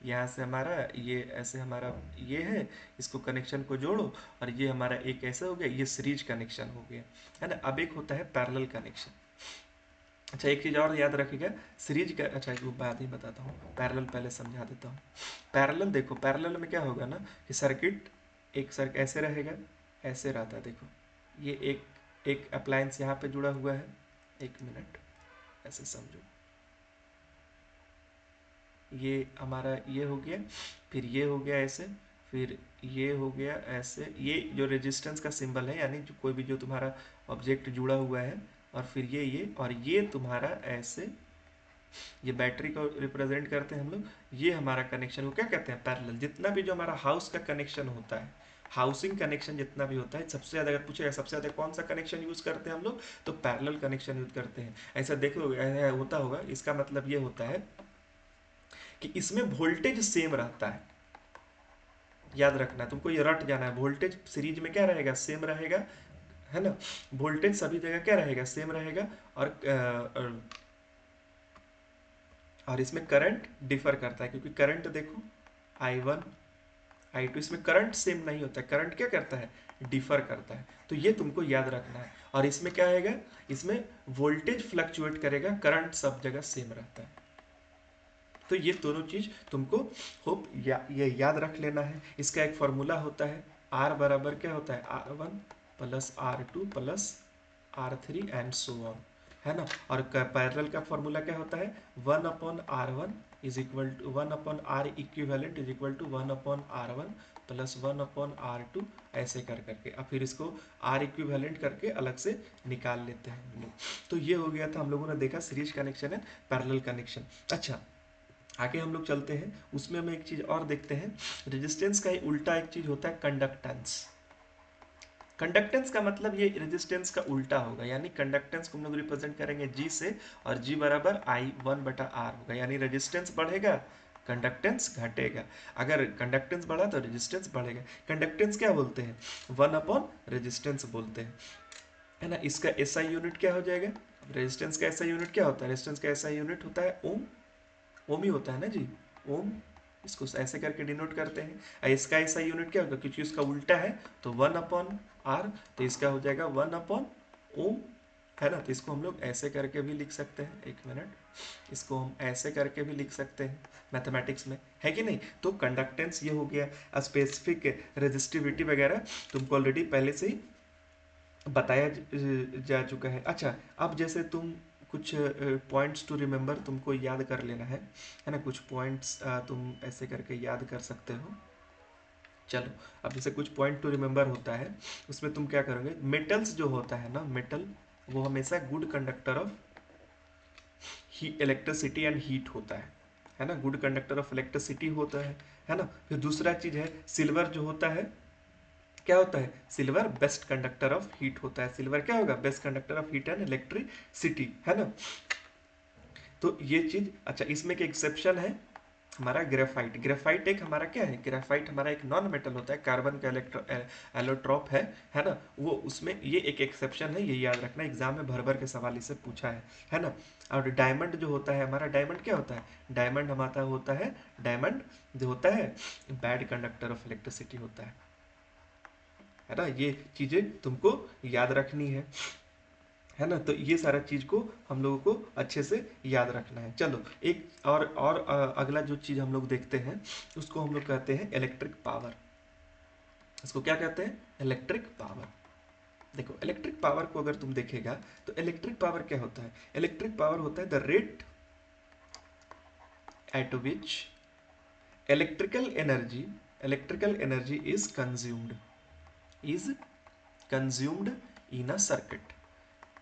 यहाँ से हमारा ये ऐसे हमारा ये है, इसको कनेक्शन को जोड़ो और ये हमारा एक ऐसा हो गया, ये सीरीज कनेक्शन हो गया, है ना। अब एक होता है पैरेलल कनेक्शन। अच्छा एक चीज़ और याद रखिएगा, सीरीज का, अच्छा वो बात ही बताता हूँ, पैरेलल पहले समझा देता हूँ। पैरेलल देखो, पैरेलल में क्या होगा ना कि सर्किट एक सर्किट ऐसे रहेगा, ऐसे रहता है, देखो ये एक एक अप्लायंस यहाँ पे जुड़ा हुआ है, एक मिनट ऐसे समझो, ये हमारा ये हो गया, फिर ये हो गया ऐसे, फिर ये हो गया ऐसे, ये जो रेजिस्टेंस का सिंबल है, यानी जो कोई भी जो तुम्हारा ऑब्जेक्ट जुड़ा हुआ है, और फिर ये और ये तुम्हारा ऐसे, ये बैटरी को रिप्रेजेंट करते हैं हम लोग, ये हमारा कनेक्शन को क्या कहते हैं, पैरेलल। जितना भी जो हमारा हाउस का कनेक्शन होता है, हाउसिंग कनेक्शन जितना भी होता है, सबसे ज़्यादा अगर पूछेगा सबसे ज़्यादा कौन सा कनेक्शन यूज़ करते हैं हम लोग, तो पैरेलल कनेक्शन यूज़ करते हैं। ऐसा देखो ऐसा होता होगा, इसका मतलब ये होता है कि इसमें वोल्टेज सेम रहता है, याद रखना तुमको, ये रट जाना है, वोल्टेज सीरीज में क्या रहेगा, सेम रहेगा, है ना। वोल्टेज सभी जगह क्या रहेगा, सेम रहेगा, और इसमें करंट डिफर करता है, क्योंकि करंट देखो I1 I2, इसमें करंट सेम नहीं होता है, करंट क्या करता है, डिफर करता है। तो ये तुमको याद रखना है। और इसमें क्या आएगा, इसमें वोल्टेज फ्लक्चुएट करेगा, करंट सब जगह सेम रहता है। तो ये दोनों चीज तुमको होप ये याद रख लेना है। इसका एक फॉर्मूला होता है, R बराबर क्या होता है, R1 plus R2 plus R3 and so on, है ना। और पैरेलल का फॉर्मूला क्या होता है, 1/R1 is equal to 1/R equivalent is equal to 1/R1 plus 1/R2, ऐसे कर करके अब फिर इसको R इक्विवेलेंट करके अलग से निकाल लेते हैं हम लोग। तो ये हो गया था, हम लोगों ने देखा सीरीज कनेक्शन है, पैरेलल कनेक्शन। अच्छा आगे हम लोग चलते हैं, उसमें हम एक चीज और देखते हैं, रेजिस्टेंस का ही उल्टा एक चीज होता है कंडक्टेंस। कंडक्टेंस का मतलब ये रेजिस्टेंस का उल्टा होगा, यानी कंडक्टेंस को हम लोग रिप्रेजेंट करेंगे जी से, और जी बराबर I1/R होगा, यानी रेजिस्टेंस बढ़ेगा, कंडक्टेंस घटेगा। अगर कंडक्टेंस बढ़ा तो रेजिस्टेंस बढ़ेगा। कंडक्टेंस क्या बोलते हैं, 1/रेजिस्टेंस बोलते हैं, है ना। इसका एसआई यूनिट क्या हो जाएगा, रेजिस्टेंस का एसआई यूनिट क्या होता है, रेजिस्टेंस का एसआई यूनिट होता है ओम, ओम ही होता है ना जी, ओम। इसको ऐसे करके डिनोट करते हैं। इसका ऐसा यूनिट क्या होगा, क्योंकि उसका उल्टा है, तो 1/R, तो इसका हो जाएगा 1/ओम, है ना। तो इसको हम लोग ऐसे करके भी लिख सकते हैं, एक मिनट, इसको हम ऐसे करके भी लिख सकते हैं मैथमेटिक्स में, है कि नहीं। तो कंडक्टेंस ये हो गया, स्पेसिफिक रेजिस्टिविटी वगैरह तुमको ऑलरेडी पहले से ही बताया जा चुका है। अच्छा अब जैसे तुम कुछ पॉइंट्स टू रिमेंबर तुमको याद कर लेना है ना, कुछ पॉइंट्स तुम ऐसे करके याद कर सकते हो। चलो अब जैसे कुछ पॉइंट टू रिमेंबर होता है, उसमें तुम क्या करोगे, मेटल्स जो होता है ना, मेटल वो हमेशा good conductor of electricity and heat होता है ना, गुड कंडक्टर ऑफ इलेक्ट्रिसिटी होता है ना। फिर दूसरा चीज है सिल्वर जो होता है, क्या होता है, silver best conductor of heat होता है, सिल्वर क्या होगा, best conductor of heat and electricity, है ना। तो ये चीज, अच्छा इसमें एक एक्सेप्शन है हमारा ग्रेफाइट। ग्रेफाइट एक हमारा क्या है, ग्रेफाइट हमारा एक नॉन मेटल होता है, कार्बन का एलोट्रॉप है ना। वो उसमें ये एक एक्सेप्शन है, ये याद रखना, एग्जाम में भर भर के सवाल इससे पूछा है ना। और डायमंड जो होता है हमारा, डायमंड क्या होता है, डायमंड हमारा होता है, डायमंड जो होता है बैड कंडक्टर ऑफ इलेक्ट्रिसिटी होता है ना। ये चीजें तुमको याद रखनी है ना। तो ये सारा चीज को हम लोगों को अच्छे से याद रखना है। चलो एक और अगला जो चीज हम लोग देखते हैं, उसको हम लोग कहते हैं इलेक्ट्रिक पावर। इसको क्या कहते हैं, इलेक्ट्रिक पावर। देखो इलेक्ट्रिक पावर को अगर तुम देखेगा तो इलेक्ट्रिक पावर क्या होता है, इलेक्ट्रिक पावर होता है the rate at which electrical energy electrical energy is consumed in a circuit.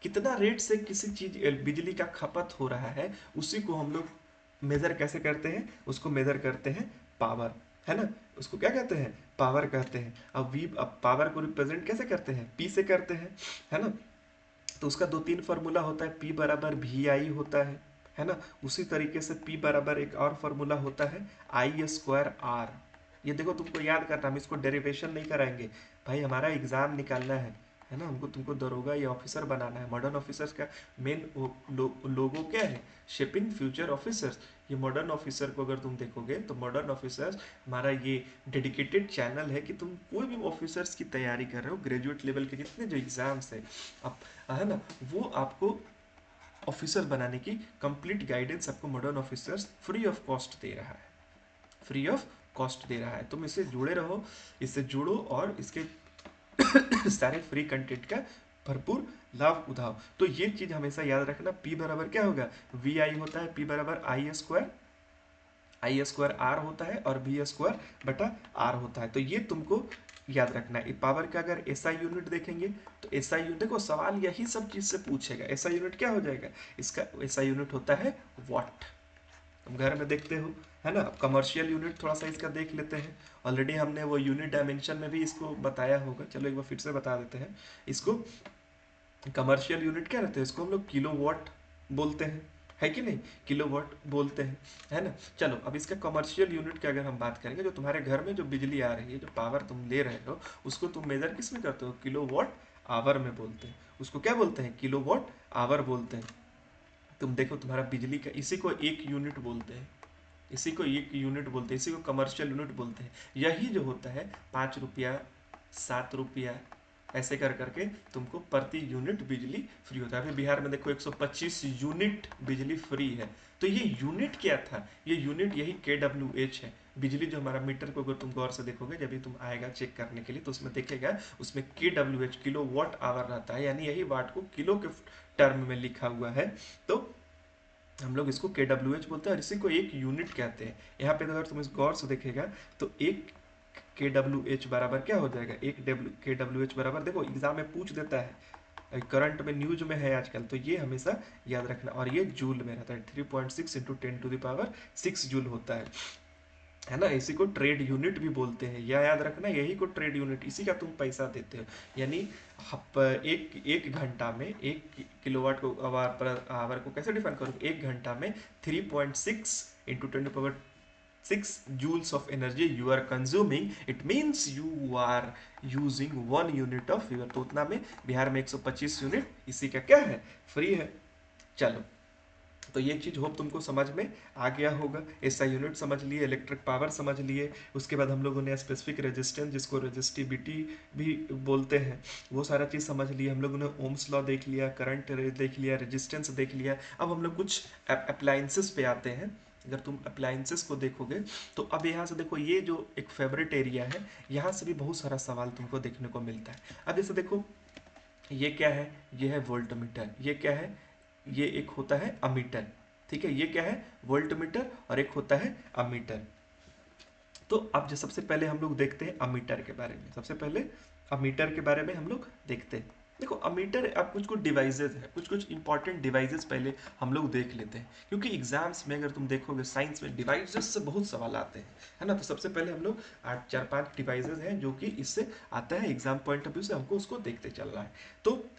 कितना रेट से किसी चीज बिजली का खपत हो रहा है, उसी को हम लोग मेजर कैसे करते हैं, उसको मेजर करते हैं पावर, है ना, उसको क्या कहते हैं, पावर कहते हैं। अब पावर को रिप्रेजेंट कैसे करते हैं, पी से करते हैं, है ना। तो उसका दो तीन फार्मूला होता है, पी बराबर वी आई होता है ना। उसी तरीके से पी बराबर एक और फार्मूला होता है आई स्क्वायर आर। ये देखो तुमको याद करना, हम इसको डेरिवेशन नहीं कराएंगे भाई, हमारा एग्जाम निकालना है ना, हमको तुमको दरोगा या ऑफिसर बनाना है। मॉडर्न ऑफिसर्स का मेन लोगो क्या है, शेपिंग फ्यूचर ऑफिसर्स। ये मॉडर्न ऑफिसर को अगर तुम देखोगे तो मॉडर्न ऑफिसर्स हमारा ये डेडिकेटेड चैनल है कि तुम कोई भी ऑफिसर्स की तैयारी कर रहे हो, ग्रेजुएट लेवल के जितने जो एग्जाम्स है आप, है ना, वो आपको ऑफिसर बनाने की कंप्लीट गाइडेंस आपको modern officers free of cost दे रहा है, फ्री ऑफ कॉस्ट दे रहा है। तुम इससे जुड़े रहो, इससे जुड़ो और इसके सारे फ्री कंटेंट का भरपूर लाभ उठाओ। तो ये चीज हमेशा याद रखना, पी बराबर क्या होगा, वी आई होता है, पी बराबर आई स्क्वायर आर होता है, और वी स्क्वायर बटा आर होता है। तो ये तुमको याद रखना है। पावर का अगर एसआई यूनिट देखेंगे तो एसआई यूनिट, देखो सवाल यही सब चीज से पूछेगा, एसआई यूनिट क्या हो जाएगा, इसका एसआई यूनिट होता है वाट। तुम घर में देखते हो, है ना। अब कमर्शियल यूनिट थोड़ा सा इसका देख लेते हैं, ऑलरेडी हमने वो यूनिट डायमेंशन में भी इसको बताया होगा, चलो एक बार फिर से बता देते हैं इसको। कमर्शियल यूनिट क्या रहते हैं, इसको हम लोग किलो वॉट बोलते हैं, है कि नहीं, किलो वॉट बोलते हैं, है ना। चलो अब इसका कमर्शियल यूनिट की अगर हम बात करेंगे, जो तुम्हारे घर में जो बिजली आ रही है, जो पावर तुम ले रहे हो, उसको तुम मेजर किस में करते हो, किलो वॉट आवर में बोलते हैं। उसको क्या बोलते हैं, किलो वॉट आवर बोलते हैं। तुम देखो तुम्हारा बिजली का, इसी को एक यूनिट बोलते हैं, इसी को एक यूनिट बोलते हैं, इसी को कमर्शियल यूनिट बोलते हैं। यही जो होता है 5 रुपया, 7 रुपया, ऐसे कर करके तुमको प्रति यूनिट बिजली फ्री होता है। अभी बिहार में देखो 125 यूनिट बिजली फ्री है। तो ये यूनिट क्या था, ये यूनिट यही KWH है। बिजली जो हमारा मीटर को अगर तुम गौर से देखोगे, जब भी तुम आएगा चेक करने के लिए, तो उसमें देखेगा उसमें KWH किलो वॉट आवर रहता है, यानी यही वाट को किलो के टर्म में लिखा हुआ है। तो हम लोग इसको KWH बोलते हैं, और इसी को एक यूनिट कहते हैं। यहाँ पे अगर तुम इस गौर से देखेगा तो एक KWH बराबर क्या हो जाएगा, एक KWH बराबर, देखो एग्जाम में पूछ देता है, करंट में न्यूज में है आजकल, तो ये हमेशा याद रखना। और ये जूल में रहता है, 3.6 इंटू 10⁻6 जूल होता है ना। इसी को ट्रेड यूनिट भी बोलते हैं, यह याद रखना, यही को ट्रेड यूनिट, इसी का तुम पैसा देते हो। यानी एक एक घंटा में, 1 किलोवाट को आवर को कैसे डिफाइन करोगे, एक घंटा में 3.6 into 10⁻6 joules of energy you are consuming, it means you are using 1 unit of fuel। तो उतना में बिहार में 125 यूनिट इसी का क्या है, फ्री है। चलो, तो ये चीज होप तुमको समझ में आ गया होगा। एसआई यूनिट समझ लिए, इलेक्ट्रिक पावर समझ लिए, उसके बाद हम लोगों ने स्पेसिफिक रेजिस्टेंस, जिसको रेजिस्टिविटी भी बोलते हैं, वो सारा चीज समझ लिए। हम लोगों ने ओम्स लॉ देख लिया, करंट देख लिया, रेजिस्टेंस देख लिया। अब हम लोग कुछ अप्लायंसेस पे आते हैं। अगर तुम अप्लायंसेस को देखोगे तो अब यहाँ से देखो, ये जो एक फेवरेट एरिया है, यहाँ से भी बहुत सारा सवाल तुमको देखने को मिलता है। अब जैसे देखो, ये क्या है, ये है वोल्ट मीटर, ये क्या है, ये एक होता है अमीटर, ठीक है। ये क्या है, वोल्ट मीटर, और एक होता है अमीटर। तो अब जो सबसे पहले हम लोग देखते हैं अमीटर के बारे में, सबसे पहले अमीटर के बारे में हम लोग देखते हैं। देखो अमीटर, अब कुछ कुछ डिवाइसेस है, कुछ कुछ इंपॉर्टेंट डिवाइसेस पहले हम लोग देख लेते हैं, क्योंकि एग्जाम्स में अगर तुम देखोगे साइंस में डिवाइसेस से बहुत सवाल आते हैं, है ना। तो सबसे पहले हम लोग 8 4 5 डिवाइसेस हैं जो कि इससे आता है एग्जाम पॉइंट ऑफ व्यू से, हमको उसको देखते चलना है। तो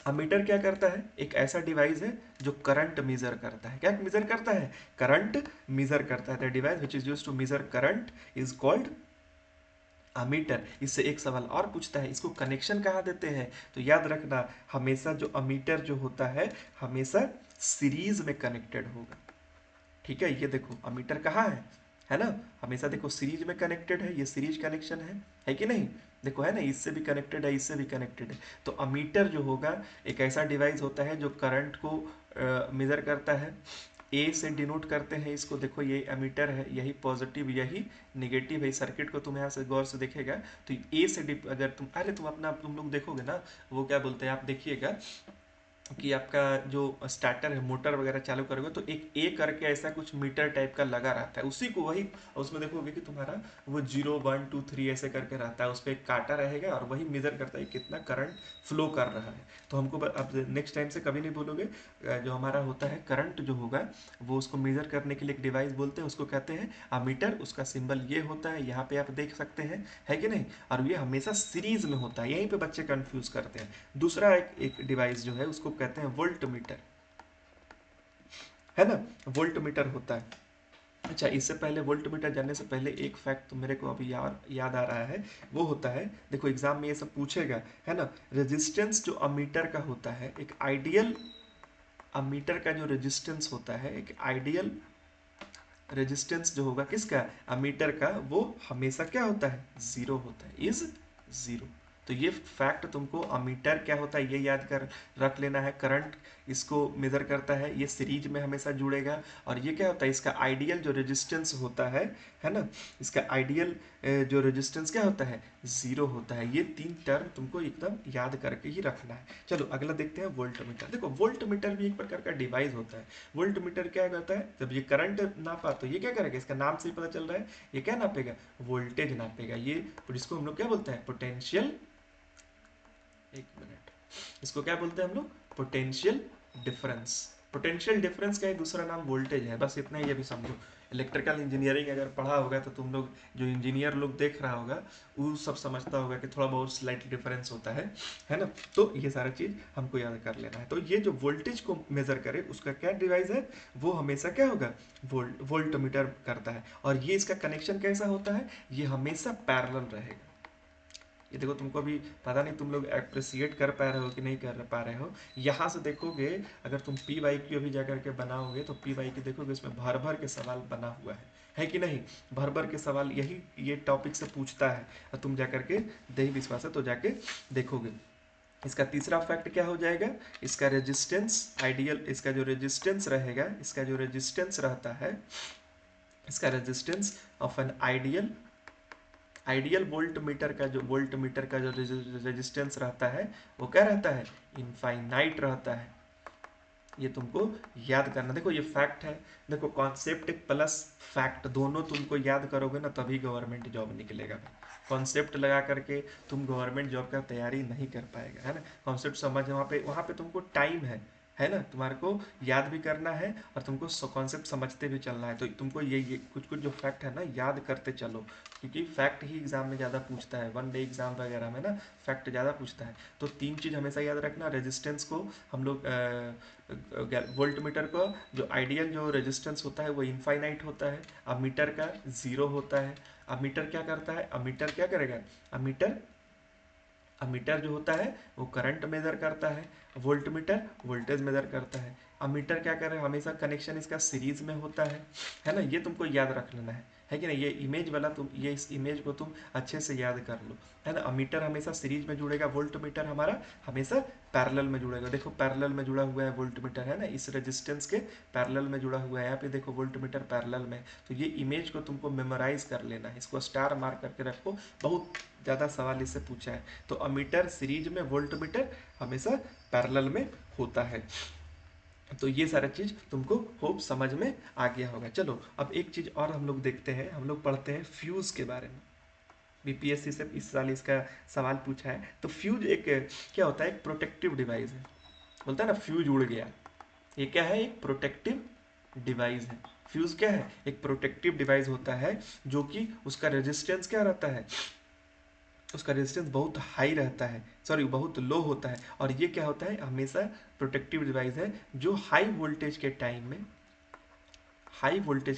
अमीटर क्या करता है, एक ऐसा डिवाइस है जो करंट मेजर करता है। क्या मेजर करता है, करंट मेजर करता है। The device which is used to measure current is called ammeter. इससे एक सवाल और पूछता है, इसको कनेक्शन कहाँ देते हैं, तो याद रखना, हमेशा जो अमीटर जो होता है, हमेशा सीरीज में कनेक्टेड होगा, ठीक है। ये देखो अमीटर कहाँ है ना, हमेशा देखो सीरीज में कनेक्टेड है, ये सीरीज कनेक्शन है कि नहीं, देखो है ना, इससे भी कनेक्टेड है, इससे भी कनेक्टेड है। तो अमीटर जो होगा एक ऐसा डिवाइस होता है जो करंट को मेजर करता है। ए से डिनोट करते हैं इसको, देखो ये अमीटर है, यही पॉजिटिव यही नेगेटिव है। सर्किट को तुम यहाँ से गौर से देखेगा तो ए से अगर तुम, अरे तुम अपना तुम लोग देखोगे ना, वो क्या बोलते हैं आप देखिएगा, कि आपका जो स्टार्टर है मोटर वगैरह चालू करोगे तो एक ए करके ऐसा कुछ मीटर टाइप का लगा रहता है, उसी को वही उसमें देखोगे कि तुम्हारा वो 0 1 2 3 ऐसे करके रहता है, उस पर एक कांटा रहेगा और वही मेजर करता है कितना करंट फ्लो कर रहा है। तो हमको अब नेक्स्ट टाइम से कभी नहीं बोलोगे जो हमारा होता है करंट जो होगा वो उसको मेजर करने के लिए एक डिवाइस बोलते हैं, उसको कहते हैं अमीटर। उसका सिंबल ये होता है, यहाँ पे आप देख सकते हैं, है कि नहीं। और ये हमेशा सीरीज में होता है, यहीं पे बच्चे कंफ्यूज करते हैं। दूसरा एक डिवाइस जो है उसको कहते हैं वोल्ट मीटर, है ना, वोल्ट मीटर होता है। अच्छा, इससे पहले वोल्ट मीटर जानने से पहले एक फैक्ट तो मेरे को अभी याद आ रहा है। वो होता है, देखो एग्जाम में ये सब पूछेगा, है ना। रेजिस्टेंस जो अमीटर का होता है, एक आइडियल अमीटर का जो रेजिस्टेंस होता है, एक आइडियल रेजिस्टेंस जो होगा किसका, अमीटर का, वो हमेशा क्या होता है, जीरो होता है, इज जीरो। तो ये फैक्ट तुमको अमीटर क्या होता है ये याद कर रख लेना है। करंट इसको मेजर करता है, ये सीरीज में हमेशा जुड़ेगा। और ये क्या होता है, इसका आइडियल जो रेजिस्टेंस होता है ना, इसका आइडियल जो रेजिस्टेंस क्या होता है, जीरो होता है। ये तीन टर्म तुमको एकदम याद करके ही रखना है। चलो अगला देखते हैं वोल्ट मीटर। देखो वोल्ट मीटर भी एक प्रकार का डिवाइस होता है। वोल्ट मीटर क्या करता है, जब ये करंट नापा तो ये क्या करेगा, इसका नाम से ही पता चल रहा है, ये क्या नापेगा, वोल्टेज नापेगा। ये जिसको हम लोग क्या बोलते हैं, पोटेंशियल, एक मिनट, इसको क्या बोलते हैं हम लोग, पोटेंशियल डिफरेंस। पोटेंशियल डिफरेंस का एक दूसरा नाम वोल्टेज है, बस इतना ही अभी समझो। इलेक्ट्रिकल इंजीनियरिंग अगर पढ़ा होगा तो तुम लोग जो इंजीनियर लोग देख रहा होगा वो सब समझता होगा कि थोड़ा बहुत स्लाइट डिफरेंस होता है ना। तो ये सारा चीज हमको याद कर लेना है। तो ये जो वोल्टेज को मेजर करे उसका क्या डिवाइस है, वो हमेशा क्या होगा, वोल्टमीटर करता है। और ये इसका कनेक्शन कैसा होता है, ये हमेशा पैरेलल रहेगा। ये देखो तुमको अभी पता नहीं तुम लोग अप्रिसिएट कर पा रहे हो कि नहीं कर पा रहे हो। यहाँ से देखोगे, अगर तुम पी वाई क्यू अभी जा करके बनाओगे तो पी वाई क्यू देखोगे इसमें भर भर के सवाल बना हुआ है कि नहीं। भर भर के सवाल यही ये टॉपिक से पूछता है, और तुम जा करके दही विश्वास है तो जाके देखोगे। इसका तीसरा फैक्ट क्या हो जाएगा, इसका रेजिस्टेंस आइडियल, इसका जो रेजिस्टेंस रहेगा, इसका जो रेजिस्टेंस रहता है, इसका resistance of an ideal ideal volt meter का जो वोल्ट मीटर का जो रेजिस्टेंस रहता है वो क्या रहता है, इनफाइनाइट रहता है। ये तुमको याद करना। देखो ये फैक्ट है, देखो कॉन्सेप्ट प्लस फैक्ट दोनों तुमको याद करोगे ना तभी गवर्नमेंट जॉब निकलेगा। कॉन्सेप्ट लगा करके तुम गवर्नमेंट जॉब का तैयारी नहीं कर पाएगा, है ना। कॉन्सेप्ट समझ, वहाँ पे तुमको टाइम है ना, तुम्हारे को याद भी करना है और तुमको कॉन्सेप्ट समझते भी चलना है। तो तुमको ये कुछ कुछ जो फैक्ट है ना याद करते चलो, क्योंकि फैक्ट ही एग्जाम में ज़्यादा पूछता है, वन डे एग्जाम वगैरह में ना फैक्ट ज़्यादा पूछता है। तो तीन चीज़ हमेशा याद रखना, रेजिस्टेंस को हम लोग वोल्ट मीटर का जो आइडियल जो रेजिस्टेंस होता है वो इनफाइनाइट होता है, अमीटर का जीरो होता है। अमीटर क्या करता है, अमीटर क्या करेगा, अमीटर अमीटर जो होता है वो करंट मेजर करता है, वोल्ट मीटर वोल्टेज मेजर करता है। अमीटर क्या कर रहा है, हमेशा कनेक्शन इसका सीरीज में होता है ना। ये तुमको याद रख लेना है कि नहीं। ये इमेज वाला तुम ये इस इमेज को तुम अच्छे से याद कर लो, है ना। अमीटर हमेशा सीरीज में जुड़ेगा, वोल्ट मीटर हमारा हमेशा पैरेलल में जुड़ेगा। देखो पैरेलल में जुड़ा हुआ है वोल्ट मीटर, है ना, इस रेजिस्टेंस के पैरेलल में जुड़ा हुआ है। यहाँ पे देखो वोल्ट मीटर पैरेलल में। तो ये इमेज को तुमको मेमोराइज कर लेना है, इसको स्टार मार्क करके रखो, बहुत ज़्यादा सवाल इससे पूछा है। तो अमीटर सीरीज में, वोल्ट मीटर हमेशा पैरेलल में होता है। तो ये सारा चीज तुमको होप समझ में आ गया होगा। चलो अब एक चीज और हम लोग देखते हैं, हम लोग पढ़ते हैं फ्यूज के बारे में। बीपीएससी से इस साल इसका सवाल पूछा है। तो फ्यूज एक क्या होता है, एक प्रोटेक्टिव डिवाइस है। बोलता है ना फ्यूज उड़ गया, ये क्या है, एक प्रोटेक्टिव डिवाइस है। फ्यूज क्या है, एक प्रोटेक्टिव डिवाइस होता है जो कि उसका रेजिस्टेंस क्या रहता है, उसका रेजिस्टेंस बहुत हाई रहता है, सॉरी बहुत लो होता है। और ये क्या होता है, हमेशा प्रोटेक्टिव डिवाइस है जो हाई वोल्टेज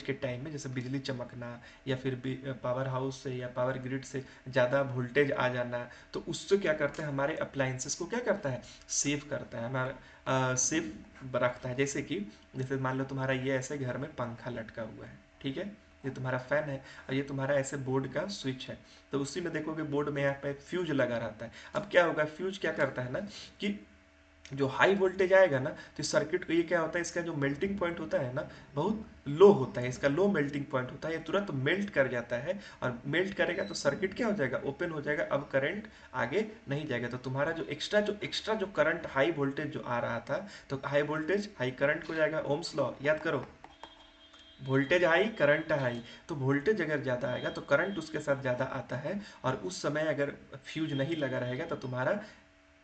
के टाइम में जैसे बिजली चमकना या फिर पावर हाउस से या पावर ग्रिड से ज़्यादा वोल्टेज आ जाना, तो उससे क्या करता है, हमारे अप्लायंसेस को क्या करता है, सेव करता है, हमारा सेफ रखता है। जैसे मान लो तुम्हारा ये ऐसे घर में पंखा लटका हुआ है, ठीक है, ये तुम्हारा फैन है और ये तुम्हारा ऐसे बोर्ड का स्विच है। तो उसी में देखोगे बोर्ड में यहाँ पे फ्यूज लगा रहता है। अब क्या होगा, फ्यूज क्या करता है ना कि जो हाई वोल्टेज आएगा ना, तो सर्किट को ये क्या होता है, इसका जो मेल्टिंग पॉइंट होता है ना बहुत लो होता है, इसका लो मेल्टिंग पॉइंट होता है, ये तुरंत मेल्ट कर जाता है, और मेल्ट करेगा तो सर्किट क्या हो जाएगा, ओपन हो जाएगा, अब करंट आगे नहीं जाएगा। तो तुम्हारा जो एक्स्ट्रा जो करंट हाई वोल्टेज जो आ रहा था, तो हाई वोल्टेज हाई करंट को जाएगा, ओम्स लॉ याद करो, वोल्टेज हाई करंट हाई। तो वोल्टेज अगर ज़्यादा आएगा तो करंट उसके साथ ज़्यादा आता है, और उस समय अगर फ्यूज नहीं लगा रहेगा तो तुम्हारा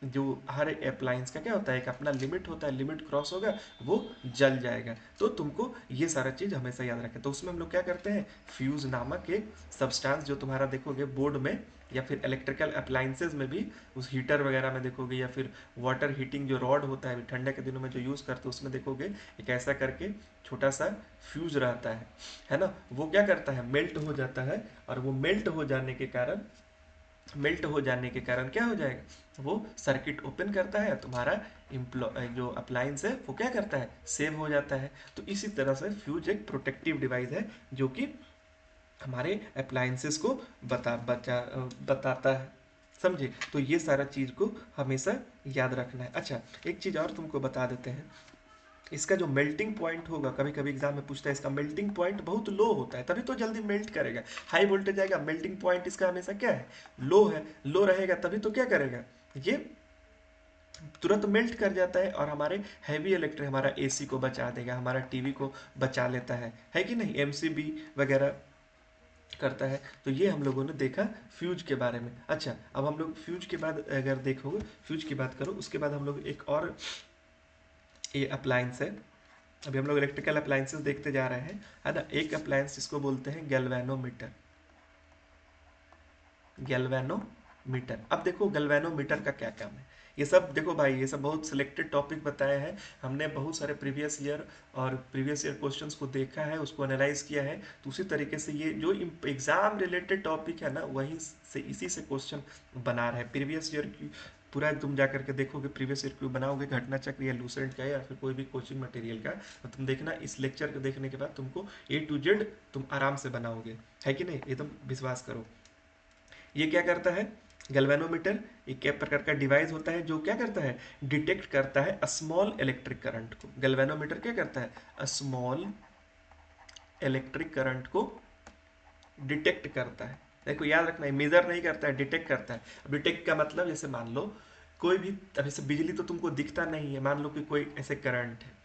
जो हर अप्लायंस का क्या होता है, एक अपना लिमिट होता है, लिमिट क्रॉस होगा वो जल जाएगा। तो तुमको ये सारा चीज़ हमेशा याद रखें। तो उसमें हम लोग क्या करते हैं, फ्यूज़ नामक एक सब्सटेंस जो तुम्हारा देखोगे बोर्ड में, या फिर इलेक्ट्रिकल अप्लायंसेज में भी, उस हीटर वगैरह में देखोगे, या फिर वाटर हीटिंग जो रॉड होता है ठंडे के दिनों में जो यूज़ करते हो उसमें देखोगे, एक ऐसा करके छोटा सा फ्यूज रहता है ना, वो क्या करता है, मेल्ट हो जाता है, और वो मेल्ट हो जाने के कारण क्या हो जाएगा, वो सर्किट ओपन करता है, तुम्हारा जो अप्लायंस है वो क्या करता है, सेव हो जाता है। तो इसी तरह से फ्यूज एक प्रोटेक्टिव डिवाइस है जो कि हमारे अप्लायंसेस को बताता है, समझे। तो ये सारा चीज़ को हमेशा याद रखना है। अच्छा, एक चीज़ और तुमको बता देते हैं, इसका जो मेल्टिंग पॉइंट होगा, कभी कभी एग्जाम में पूछता है, इसका मेल्टिंग पॉइंट बहुत लो होता है तभी तो जल्दी मेल्ट करेगा। हाई वोल्टेज आएगा, मेल्टिंग पॉइंट इसका हमेशा क्या है, लो है, लो रहेगा तभी तो क्या करेगा, ये तुरंत मेल्ट कर जाता है, और हमारे हैवी इलेक्ट्रिक, हमारा एसी को बचा देगा, हमारा टीवी को बचा लेता है कि नहीं, एमसीबी वगैरह करता है। तो ये हम लोगों ने देखा फ्यूज के बारे में। अच्छा, अब हम लोग फ्यूज के बाद अगर देखोगे, फ्यूज की बात करो, उसके बाद हम लोग एक और ये अप्लायंस है, अभी हम लोग इलेक्ट्रिकल अप्लायंसेस देखते जा रहे हैं, है ना। एक अप्लायंस जिसको बोलते हैं गैल्वेनोमीटर। गैल्वेनोमीटर, अब देखो गैल्वेनोमीटर का क्या काम है। ये सब देखो भाई, ये सब बहुत सिलेक्टेड टॉपिक बताए हैं हमने, बहुत सारे प्रीवियस ईयर और प्रीवियस ईयर क्वेश्चंस को देखा है, उसको एनालाइज किया है। तो उसी तरीके से ये जो एग्जाम रिलेटेड टॉपिक है ना, वहीं से इसी से क्वेश्चन बना रहे हैं प्रीवियस ईयर की। पूरा तुम जा करके देखोगे, प्रीवियस ईयर क्यों बनाओगे, घटना चक्र या लूसेंट का या फिर कोई भी कोचिंग मटेरियल का, तो तुम देखना इस लेक्चर को देखने के बाद तुमको A to Z तुम आराम से बनाओगे, है कि नहीं, एकदम विश्वास करो। ये क्या करता है, गैल्वेनोमीटर एक क्या प्रकार का डिवाइस होता है जो क्या करता है, डिटेक्ट करता है स्मॉल इलेक्ट्रिक करंट को। गैल्वेनोमीटर क्या करता है, स्मॉल इलेक्ट्रिक करंट को डिटेक्ट करता है। देखो याद रखना है, मेजर नहीं करता है, डिटेक्ट करता है। अब डिटेक्ट का मतलब, जैसे मान लो कोई भी, अब जैसे बिजली तो तुमको दिखता नहीं है, मान लो कि कोई ऐसे करंट है,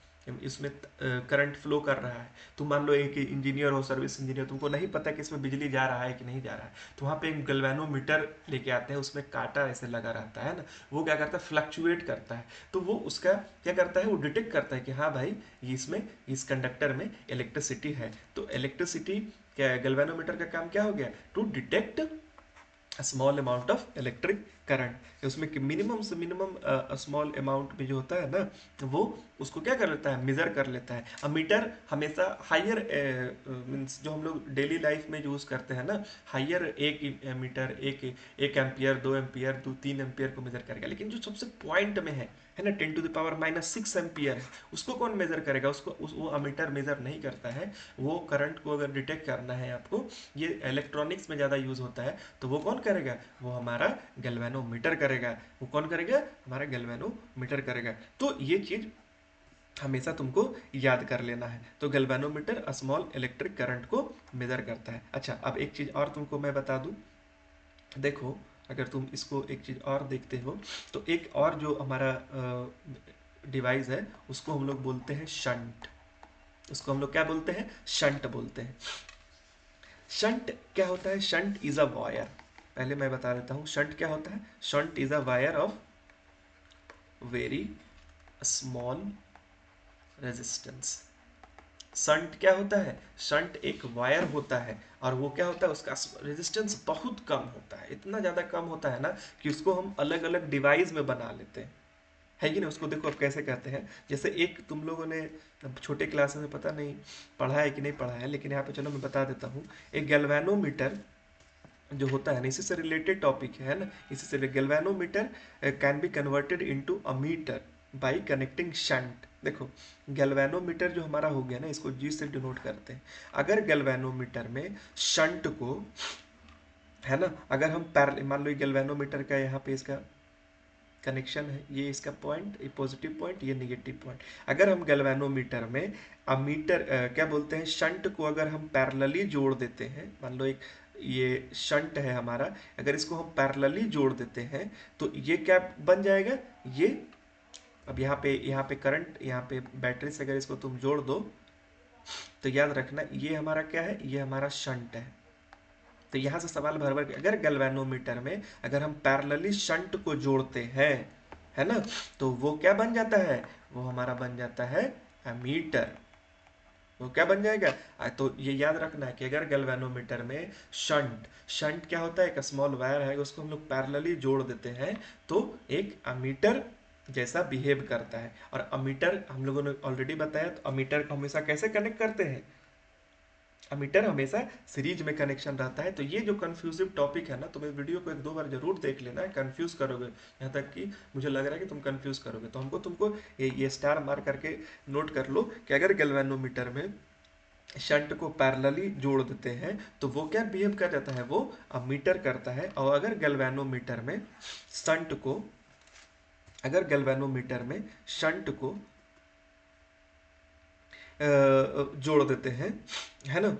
इसमें करंट फ्लो कर रहा है, तुम मान लो एक इंजीनियर हो, सर्विस इंजीनियर, तुमको नहीं पता कि इसमें बिजली जा रहा है कि नहीं जा रहा है, तो वहाँ पे एक गैल्वेनोमीटर लेके आते हैं, उसमें कांटा ऐसे लगा रहता है ना, वो क्या करता है, फ्लक्चुएट करता है। तो वो उसका क्या करता है, वो डिटेक्ट करता है कि हाँ भाई, इसमें इस कंडक्टर में इलेक्ट्रिसिटी है। तो इलेक्ट्रिसिटी क्या, गैल्वेनोमीटर का काम क्या हो गया, to detect small amount of electric current. उसमें मिनिमम से मिनिमम स्मॉल अमाउंट में जो होता है ना, वो उसको क्या कर लेता है, मेजर कर लेता है। अब मीटर हमेशा हायर मीन्स जो हम लोग डेली लाइफ में यूज़ करते हैं ना, हायर एक मीटर, एक एम्पियर, 2 एम्पियर, 3 एम्पियर को मेजर करेगा, लेकिन जो सबसे पॉइंट में है ना, 10⁻⁻6 एम्पियर है, उसको कौन मेजर करेगा, वो अमीटर मेजर नहीं करता है। वो करंट को अगर डिटेक्ट करना है आपको, ये इलेक्ट्रॉनिक्स में ज़्यादा यूज़ होता है, तो वो कौन करेगा, वो हमारा गैल्वेनोमीटर करेगा। वो कौन करेगा, हमारा गैल्वेनोमीटर करेगा। तो ये चीज़ हमेशा तुमको याद कर लेना है। तो गैल्वेनोमीटर स्मॉल इलेक्ट्रिक करंट को मेजर करता है। अच्छा, अब एक चीज़ और तुमको मैं बता दूं, देखो अगर तुम इसको एक चीज़ और देखते हो, तो एक और जो हमारा डिवाइस है, उसको हम लोग बोलते हैं शंट। उसको हम लोग क्या बोलते हैं, शंट बोलते हैं। शंट क्या होता है, शंट इज अ वायर, पहले मैं बता देता हूँ शंट क्या होता है। Shunt is a wire of very small resistance. Shunt क्या होता है, शंट एक वायर होता है, और वो क्या होता है, उसका रेजिस्टेंस बहुत कम होता है, इतना ज़्यादा कम होता है ना कि उसको हम अलग अलग डिवाइस में बना लेते हैं, है कि नहीं। उसको देखो अब कैसे कहते हैं, जैसे एक तुम लोगों ने अब छोटे क्लास में पता नहीं पढ़ा है कि नहीं पढ़ा है, लेकिन यहाँ पे चलो मैं बता देता हूँ। एक गैल्वेनोमीटर जो होता है ना, इसी से रिलेटेड टॉपिक है ना, इसी से galvanometer can be converted into ammeter by connecting shunt. देखो गैल्वेनोमीटर जो हमारा हो गया ना, इसको जी से डिनोट करते हैं। अगर गैल्वेनोमीटर में शंट को, है ना, अगर हम पैरेलल मान लो गैल्वेनोमीटर का यहाँ पे इसका कनेक्शन है, ये इसका पॉइंट, ये पॉजिटिव पॉइंट, ये नेगेटिव पॉइंट। अगर हम गैल्वेनोमीटर में अमीटर क्या बोलते हैं, शंट को अगर हम पैरेलली जोड़ देते हैं, मान लो एक ये शंट है हमारा, अगर इसको हम पैरेलली जोड़ देते हैं तो ये क्या बन जाएगा, ये अब यहाँ पे करंट, यहाँ पे बैटरी से अगर इसको तुम जोड़ दो तो याद रखना ये हमारा क्या है, ये हमारा शंट है। तो यहाँ से सवाल भर भर के, अगर गैल्वेनोमीटर में अगर हम पैरेलली शंट को जोड़ते हैं, है ना, तो वो क्या बन जाता है, वो हमारा बन जाता है एमीटर। वो क्या बन जाएगा, तो ये याद रखना है कि अगर गैल्वेनोमीटर में शंट, शंट क्या होता है, एक स्मॉल वायर है, उसको हम लोग पैरेलली जोड़ देते हैं तो एक अमीटर जैसा बिहेव करता है। और अमीटर हम लोगों ने ऑलरेडी बताया, तो अमीटर को हमेशा कैसे कनेक्ट करते हैं, अमीटर हमेशा सीरीज में कनेक्शन रहता है। तो ये जो कंफ्यूजिव टॉपिक है ना, तुम इस वीडियो को एक दो बार जरूर देख लेना, कंफ्यूज करोगे, यहाँ तक कि मुझे लग रहा है कि तुम कंफ्यूज करोगे। तो तुमको ये स्टार मार करके नोट कर लो कि अगर गैल्वेनोमीटर में शंट को पैरेलली जोड़ देते हैं तो वो क्या बिहेव कर जाता है, वो अमीटर करता है। और अगर गैल्वेनोमीटर में शंट को, अगर गैल्वेनोमीटर में शंट को जोड़ देते हैं, है ना,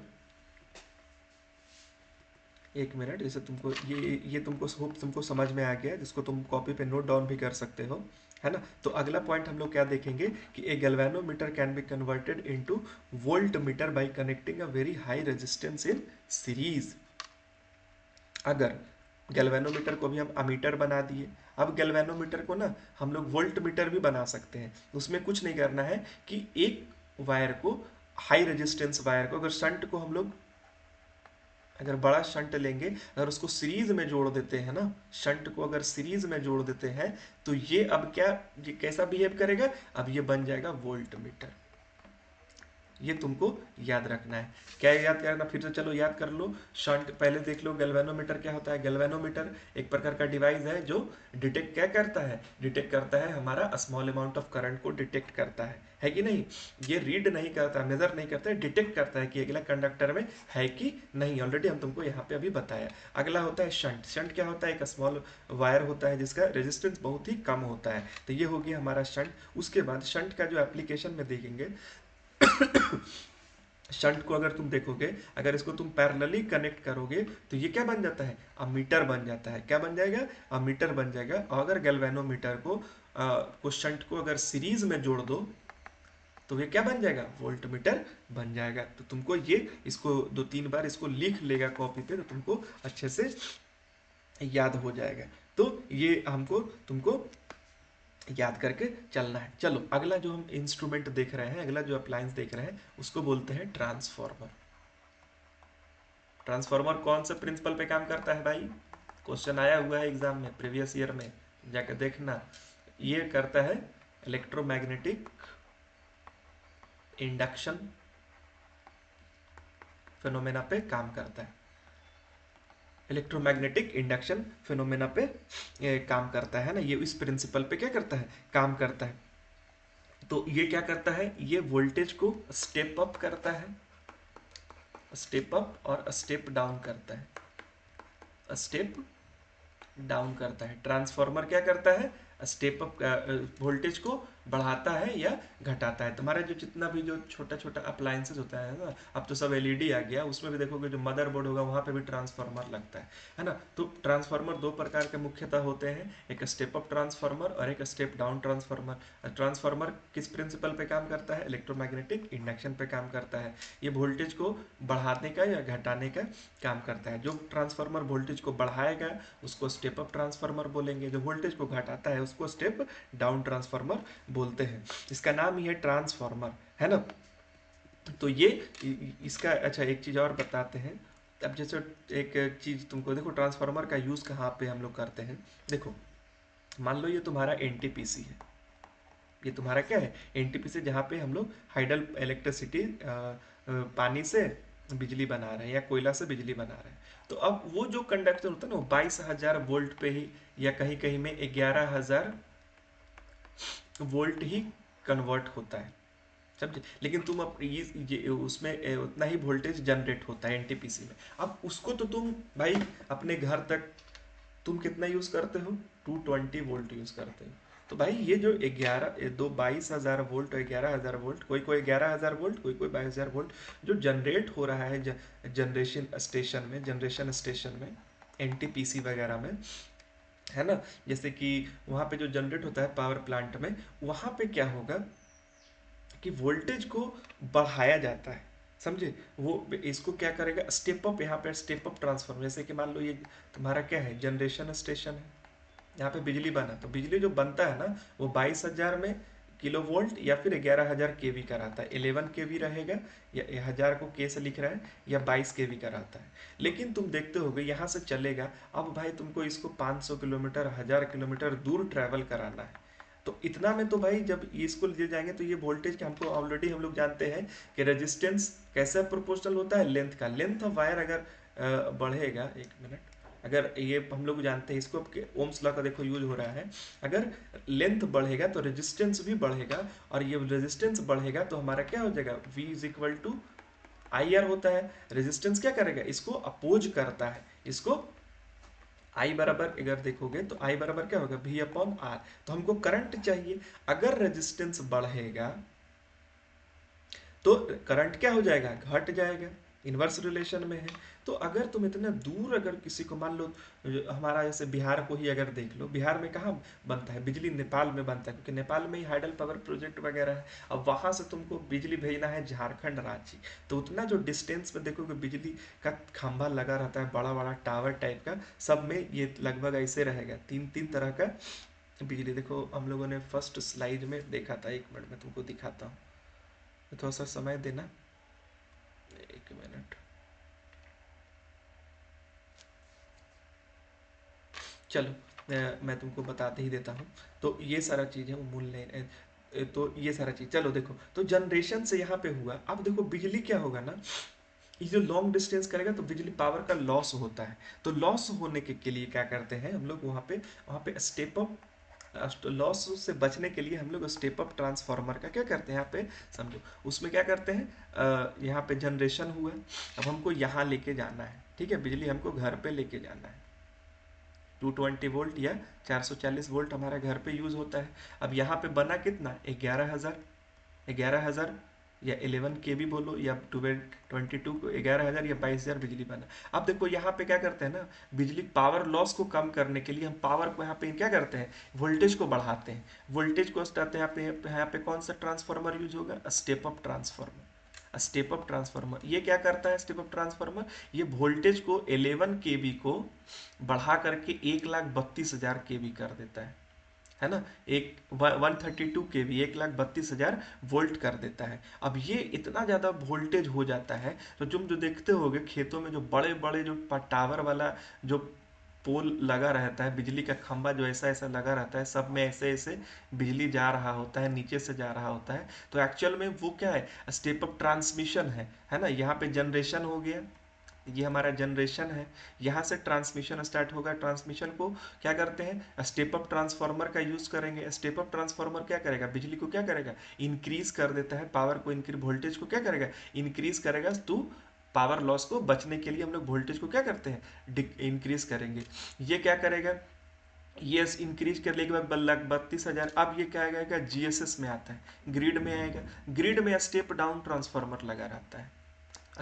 एक मिनट, जैसे तुमको ये तुमको होप तुमको समझ में आ गया, जिसको तुम कॉपी पे नोट डाउन भी कर सकते हो, है ना। तो अगला पॉइंट हम लोग क्या देखेंगे कि a galvanometer can be converted into volt meter by connecting a very high resistance in series. अगर गैल्वेनोमीटर को भी हम अमीटर बना दिए, अब गैल्वेनोमीटर को ना हम लोग वोल्ट मीटर भी बना सकते हैं। उसमें कुछ नहीं करना है कि एक वायर को, हाई रेजिस्टेंस वायर को, अगर शंट को हम लोग, अगर बड़ा शंट लेंगे, अगर उसको सीरीज में जोड़ देते हैं ना, शंट को अगर सीरीज में जोड़ देते हैं तो ये अब क्या, ये कैसा बिहेव करेगा, अब ये बन जाएगा वोल्ट मीटर। ये तुमको याद रखना है। क्या याद करना, फिर से चलो याद कर लो। शंट पहले देख लो, गैल्वेनोमीटर क्या होता है। गैल्वेनोमीटर एक प्रकार का डिवाइस है जो डिटेक्ट क्या करता है, डिटेक्ट करता है हमारा स्मॉल अमाउंट ऑफ करंट को डिटेक्ट करता है कि नहीं। ये रीड नहीं करता, मेजर नहीं करता है, डिटेक्ट करता है कि अगला कंडक्टर में है कि नहीं। ऑलरेडी हम तुमको यहाँ पे अभी बताया। अगला होता है शंट। शंट क्या होता है, एक स्मॉल वायर होता है जिसका रेजिस्टेंस बहुत ही कम होता है। तो ये हो गया हमारा शंट। उसके बाद शंट का जो एप्लीकेशन में देखेंगे, शंट को अगर तुम देखोगे, अगर इसको तुम पैरेलली कनेक्ट करोगे तो ये क्या बन जाता है, अमीटर बन जाता है। क्या बन जाएगा, अमीटर बन जाएगा। और अगर गैल्वेनोमीटर को शंट को अगर सीरीज में जोड़ दो तो ये क्या बन जाएगा, वोल्ट मीटर बन जाएगा। तो तुमको ये, इसको दो तीन बार इसको लिख लेगा कॉपी पे, तो तुमको अच्छे से याद हो जाएगा। तो ये हमको तुमको याद करके चलना है। चलो अगला जो हम इंस्ट्रूमेंट देख रहे हैं, अगला जो अप्लायंस देख रहे हैं, उसको बोलते हैं ट्रांसफॉर्मर। ट्रांसफॉर्मर कौन सा प्रिंसिपल पे काम करता है भाई, क्वेश्चन आया हुआ है एग्जाम में, प्रीवियस ईयर में जाकर देखना। ये करता है इलेक्ट्रोमैग्नेटिक इंडक्शन फिनोमेना पे काम करता है। इलेक्ट्रोमैग्नेटिक इंडक्शन फिनोमेना पे ये काम करता है ना, ये इस प्रिंसिपल पे क्या करता है, काम करता है। तो ये क्या करता है, ये वोल्टेज को स्टेप अप करता है, स्टेप अप और स्टेप डाउन करता है, स्टेप डाउन करता है। ट्रांसफार्मर क्या करता है, स्टेप अप वोल्टेज को बढ़ाता है या घटाता है। तुम्हारा जो जितना भी जो छोटा छोटा अप्लायंसेस होता है ना, अब तो सब एलईडी आ गया, उसमें भी देखोगे जो मदरबोर्ड होगा वहां पे भी ट्रांसफार्मर लगता है ना। तो ट्रांसफार्मर दो प्रकार के मुख्यतः होते हैं, एक स्टेप अप ट्रांसफार्मर और एक स्टेप डाउन ट्रांसफार्मर। ट्रांसफार्मर किस प्रिंसिपल पे काम करता है, इलेक्ट्रोमैग्नेटिक इंडक्शन पे काम करता है। ये वोल्टेज को बढ़ाने का या घटाने का काम करता है। जो ट्रांसफार्मर वोल्टेज को बढ़ाएगा उसको स्टेप अप ट्रांसफार्मर बोलेंगे, जो वोल्टेज को घटाता है उसको स्टेप डाउन ट्रांसफार्मर बोलते हैं। इसका नाम ही है ट्रांसफार्मर, है ना। तो ये इसका, अच्छा एक चीज और बताते हैं। अब जैसे एक चीज तुमको देखो, ट्रांसफार्मर का यूज कहाँ पे हम लोग करते हैं। देखो मान लो ये तुम्हारा एनटीपीसी है, ये तुम्हारा क्या है, एनटीपीसी, जहाँ पे हम लोग हाइडल इलेक्ट्रिसिटी पानी से बिजली बना रहे हैं या कोयला से बिजली बना रहे हैं। तो अब वो जो कंडक्टर होता है ना, वो 22,000 वोल्ट पे ही या कहीं कहीं में 11,000 वोल्ट ही कन्वर्ट होता है, समझे। लेकिन तुम उसमें उतना ही वोल्टेज जनरेट होता है एनटीपीसी में। अब उसको तो तुम भाई अपने घर तक तुम कितना यूज करते हो? 220 वोल्ट यूज करते हो। तो भाई ये जो 22,000 वोल्ट और 11,000 वोल्ट, कोई कोई 11,000 वोल्ट, कोई कोई 22,000 वोल्ट जो जनरेट हो रहा है जनरेशन स्टेशन में, एनटीपीसी वगैरह में, है ना, जैसे कि वहाँ पे जो जनरेट होता है पावर प्लांट में, वहाँ पे क्या होगा कि वोल्टेज को बढ़ाया जाता है, समझे? वो इसको क्या करेगा, स्टेप अप, यहाँ पे स्टेप अप ट्रांसफॉर्मर, जैसे कि मान लो ये तुम्हारा क्या है, जनरेशन स्टेशन है, यहाँ पे बिजली बना, तो बिजली जो बनता है ना वो 22,000 में किलो वोल्ट या फिर 11,000 केवी का रहता है, 11 केवी रहेगा, या 1000 को के से लिख रहा है, या 22 केवी का रहता है। लेकिन तुम देखते होगे यहाँ से चलेगा, अब भाई तुमको इसको 500 किलोमीटर, 1000 किलोमीटर दूर ट्रैवल कराना है, तो इतना में तो भाई जब इसको ले जाएंगे तो ये वोल्टेज का हमको ऑलरेडी हम लोग जानते हैं कि रेजिस्टेंस कैसा प्रोपोर्शनल होता है, लेंथ का, लेंथ ऑफ वायर अगर बढ़ेगा, एक मिनट, अगर ये हम लोग जानते हैं इसको, ओम्स लॉ का देखो यूज हो रहा है, अगर लेंथ बढ़ेगा तो रेजिस्टेंस भी बढ़ेगा, और ये रेजिस्टेंस बढ़ेगा तो हमारा क्या हो जाएगा, V is equal to I R होता है। रेजिस्टेंस क्या करेगा, इसको अपोज करता है, इसको आई बराबर अगर देखोगे तो आई बराबर क्या होगा, V अपॉन आर। तो हमको करंट चाहिए, अगर रेजिस्टेंस बढ़ेगा तो करंट क्या हो जाएगा, घट जाएगा, इन्वर्स रिलेशन में है। तो अगर तुम इतना दूर, अगर किसी को मान लो, हमारा जैसे बिहार को ही अगर देख लो, बिहार में कहाँ बनता है बिजली, नेपाल में बनता है, क्योंकि नेपाल में ही हाइडल पावर प्रोजेक्ट वगैरह है। अब वहां से तुमको बिजली भेजना है झारखंड, रांची, तो उतना जो डिस्टेंस में देखोगे बिजली का खंभा लगा रहता है, बड़ा बड़ा टावर टाइप का, सब में ये लगभग ऐसे रहेगा, तीन तीन तरह का बिजली। देखो हम लोगों ने फर्स्ट स्लाइड में देखा था, एक मिनट में तुमको दिखाता हूँ, थोड़ा सा समय देना, एक मिनट, चलो मैं तुमको बताते ही देता हूँ। तो ये सारा चीज़ है, वो मूल नहीं, तो ये सारा चीज़, चलो देखो, तो जनरेशन से यहाँ पे हुआ, अब देखो बिजली क्या होगा ना, ये जो लॉन्ग डिस्टेंस करेगा तो बिजली पावर का लॉस होता है, तो लॉस होने के लिए क्या करते हैं हम लोग, वहाँ पे स्टेप अप, लॉस से बचने के लिए हम लोग स्टेप अप ट्रांसफार्मर का क्या करते हैं, यहाँ पे समझो, उसमें क्या करते हैं, यहाँ पे जनरेशन हुआ, अब हमको यहाँ लेके जाना है, ठीक है, बिजली हमको घर पे लेके जाना है, 220 वोल्ट या 440 वोल्ट हमारा घर पे यूज होता है। अब यहाँ पे बना कितना, 11,000 या 11 केवी बोलो, या 22 को 11,000 या 22,000 बिजली बना। अब देखो यहाँ पे क्या करते हैं ना, बिजली पावर लॉस को कम करने के लिए हम पावर को यहाँ पे क्या करते हैं, वोल्टेज को बढ़ाते हैं, वोल्टेज को स्टार्ट, यहाँ पे कौन सा ट्रांसफार्मर यूज होगा, step up transformer. Step up transformer ये क्या करता है, स्टेप अप ट्रांसफार्मर ये वोल्टेज को 11 केवी को बढ़ा करके 1,32,000 केवी कर देता है ना, एक 132 केवी, 1,32,000 वोल्ट कर देता है। अब ये इतना ज़्यादा वोल्टेज हो जाता है, तो तुम जो देखते होगे खेतों में जो बड़े बड़े जो टावर वाला जो पोल लगा रहता है, बिजली का खंभा जो ऐसा ऐसा लगा रहता है, सब में ऐसे ऐसे बिजली जा रहा होता है, नीचे से जा रहा होता है, तो एक्चुअल में वो क्या है, स्टेप अप ट्रांसमिशन है ना, यहाँ पे जनरेशन हो गया, ये हमारा जनरेशन है, यहाँ से ट्रांसमिशन स्टार्ट होगा, ट्रांसमिशन को क्या करते हैं, स्टेप अप ट्रांसफार्मर का यूज करेंगे। स्टेप अप ट्रांसफार्मर क्या करेगा, बिजली को क्या करेगा, इंक्रीज कर देता है, पावर को इंक्रीज, वोल्टेज को क्या करेगा, इंक्रीज करेगा, तो पावर लॉस को बचने के लिए हम लोग वोल्टेज को क्या करते हैं, इंक्रीज करेंगे। ये क्या करेगा, ये इंक्रीज करने के बाद 1,32,000, अब ये क्या आएगा, जीएसएस में आता है, ग्रिड में आएगा, ग्रिड में स्टेप डाउन ट्रांसफार्मर लगा रहता है,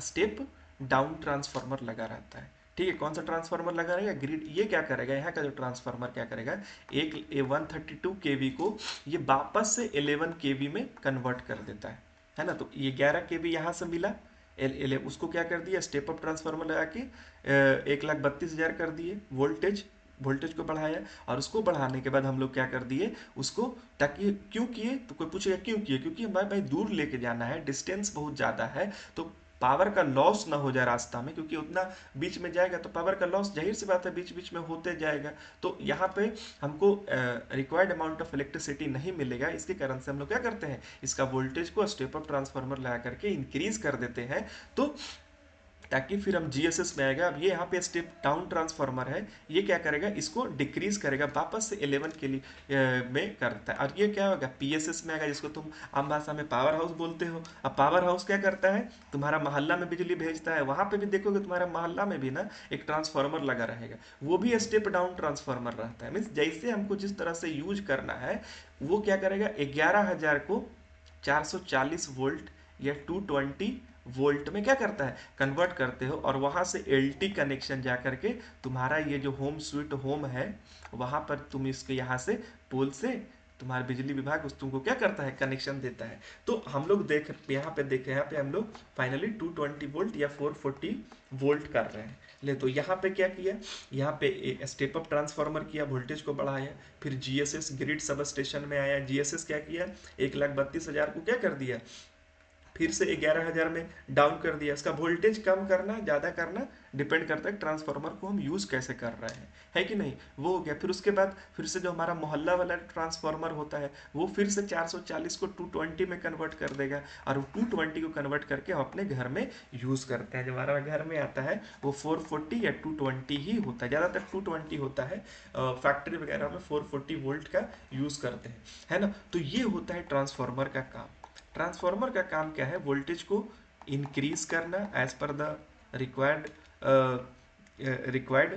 स्टेप डाउन ट्रांसफार्मर लगा रहता है, ठीक है, कौन सा ट्रांसफार्मर लगा रहेगा, ग्रिड। ये क्या करेगा, यहाँ का जो ट्रांसफार्मर क्या करेगा, एक 132 केवी को ये वापस से 11 केवी में कन्वर्ट कर देता है ना, तो ये 11 केवी यहाँ से मिला, उसको क्या कर दिया, स्टेप अप ट्रांसफार्मर लगा के 1,32,000 कर दिए, वोल्टेज को बढ़ाया, और उसको बढ़ाने के बाद हम लोग क्या कर दिए उसको, ताकि क्यों किए, तो कोई पूछेगा क्यों किए, क्योंकि हमारे भाई दूर लेके जाना है, डिस्टेंस बहुत ज़्यादा है, तो पावर का लॉस ना हो जाए रास्ता में, क्योंकि उतना बीच में जाएगा तो पावर का लॉस जाहिर सी बात है बीच बीच में होते जाएगा, तो यहाँ पे हमको रिक्वायर्ड अमाउंट ऑफ इलेक्ट्रिसिटी नहीं मिलेगा, इसके कारण से हम लोग क्या करते हैं, इसका वोल्टेज को स्टेप अप ट्रांसफार्मर लगा करके इंक्रीज कर देते हैं, तो ताकि फिर हम जीएसएस में आएगा। अब ये यहाँ पे स्टेप डाउन ट्रांसफार्मर है, ये क्या करेगा, इसको डिक्रीज करेगा, वापस से 11 के लिए में करता है। और ये क्या होगा, पीएसएस में आएगा, जिसको तुम आम भाषा में पावर हाउस बोलते हो। अब पावर हाउस क्या करता है, तुम्हारा मोहल्ला में बिजली भेजता है। वहां पे भी देखोगे तुम्हारा मोहल्ला में भी ना एक ट्रांसफार्मर लगा रहेगा, वो भी स्टेप डाउन ट्रांसफार्मर रहता है। मीन्स जैसे हमको जिस तरह से यूज करना है, वो क्या करेगा, 11,000 को 440 वोल्ट या 220 वोल्ट में क्या करता है, कन्वर्ट करते हो। और वहां से एलटी कनेक्शन जा करके तुम्हारा ये जो होम स्वीट होम है, वहां पर तुम इसके यहाँ से पोल से तुम्हारा बिजली विभाग उस तुमको क्या करता है, कनेक्शन देता है। तो हम लोग देख यहाँ पे देखें, यहाँ पे हम लोग फाइनली 220 वोल्ट या 440 वोल्ट कर रहे हैं। ले तो यहाँ पे क्या किया, यहाँ पे स्टेप अप ट्रांसफार्मर किया, वोल्टेज को बढ़ाया। फिर जीएसएस ग्रिड सब स्टेशन में आया, जीएसएस क्या किया, 1,32,000 को क्या कर दिया, फिर से 11,000 में डाउन कर दिया। इसका वोल्टेज कम करना ज़्यादा करना डिपेंड करता है ट्रांसफार्मर को हम यूज़ कैसे कर रहे हैं, है कि नहीं। वो हो गया। फिर उसके बाद फिर से जो हमारा मोहल्ला वाला ट्रांसफार्मर होता है, वो फिर से 440 को 220 में कन्वर्ट कर देगा, और वो 220 को कन्वर्ट करके हम अपने घर में यूज़ करते हैं। जो हमारा घर में आता है वो 440 या 220 ही होता है, ज़्यादातर 220 होता है। फैक्ट्री वगैरह में 440 वोल्ट का यूज़ करते हैं, है ना। तो ये होता है ट्रांसफार्मर का काम। ट्रांसफार्मर का काम क्या है, वोल्टेज को इंक्रीज करना as per the required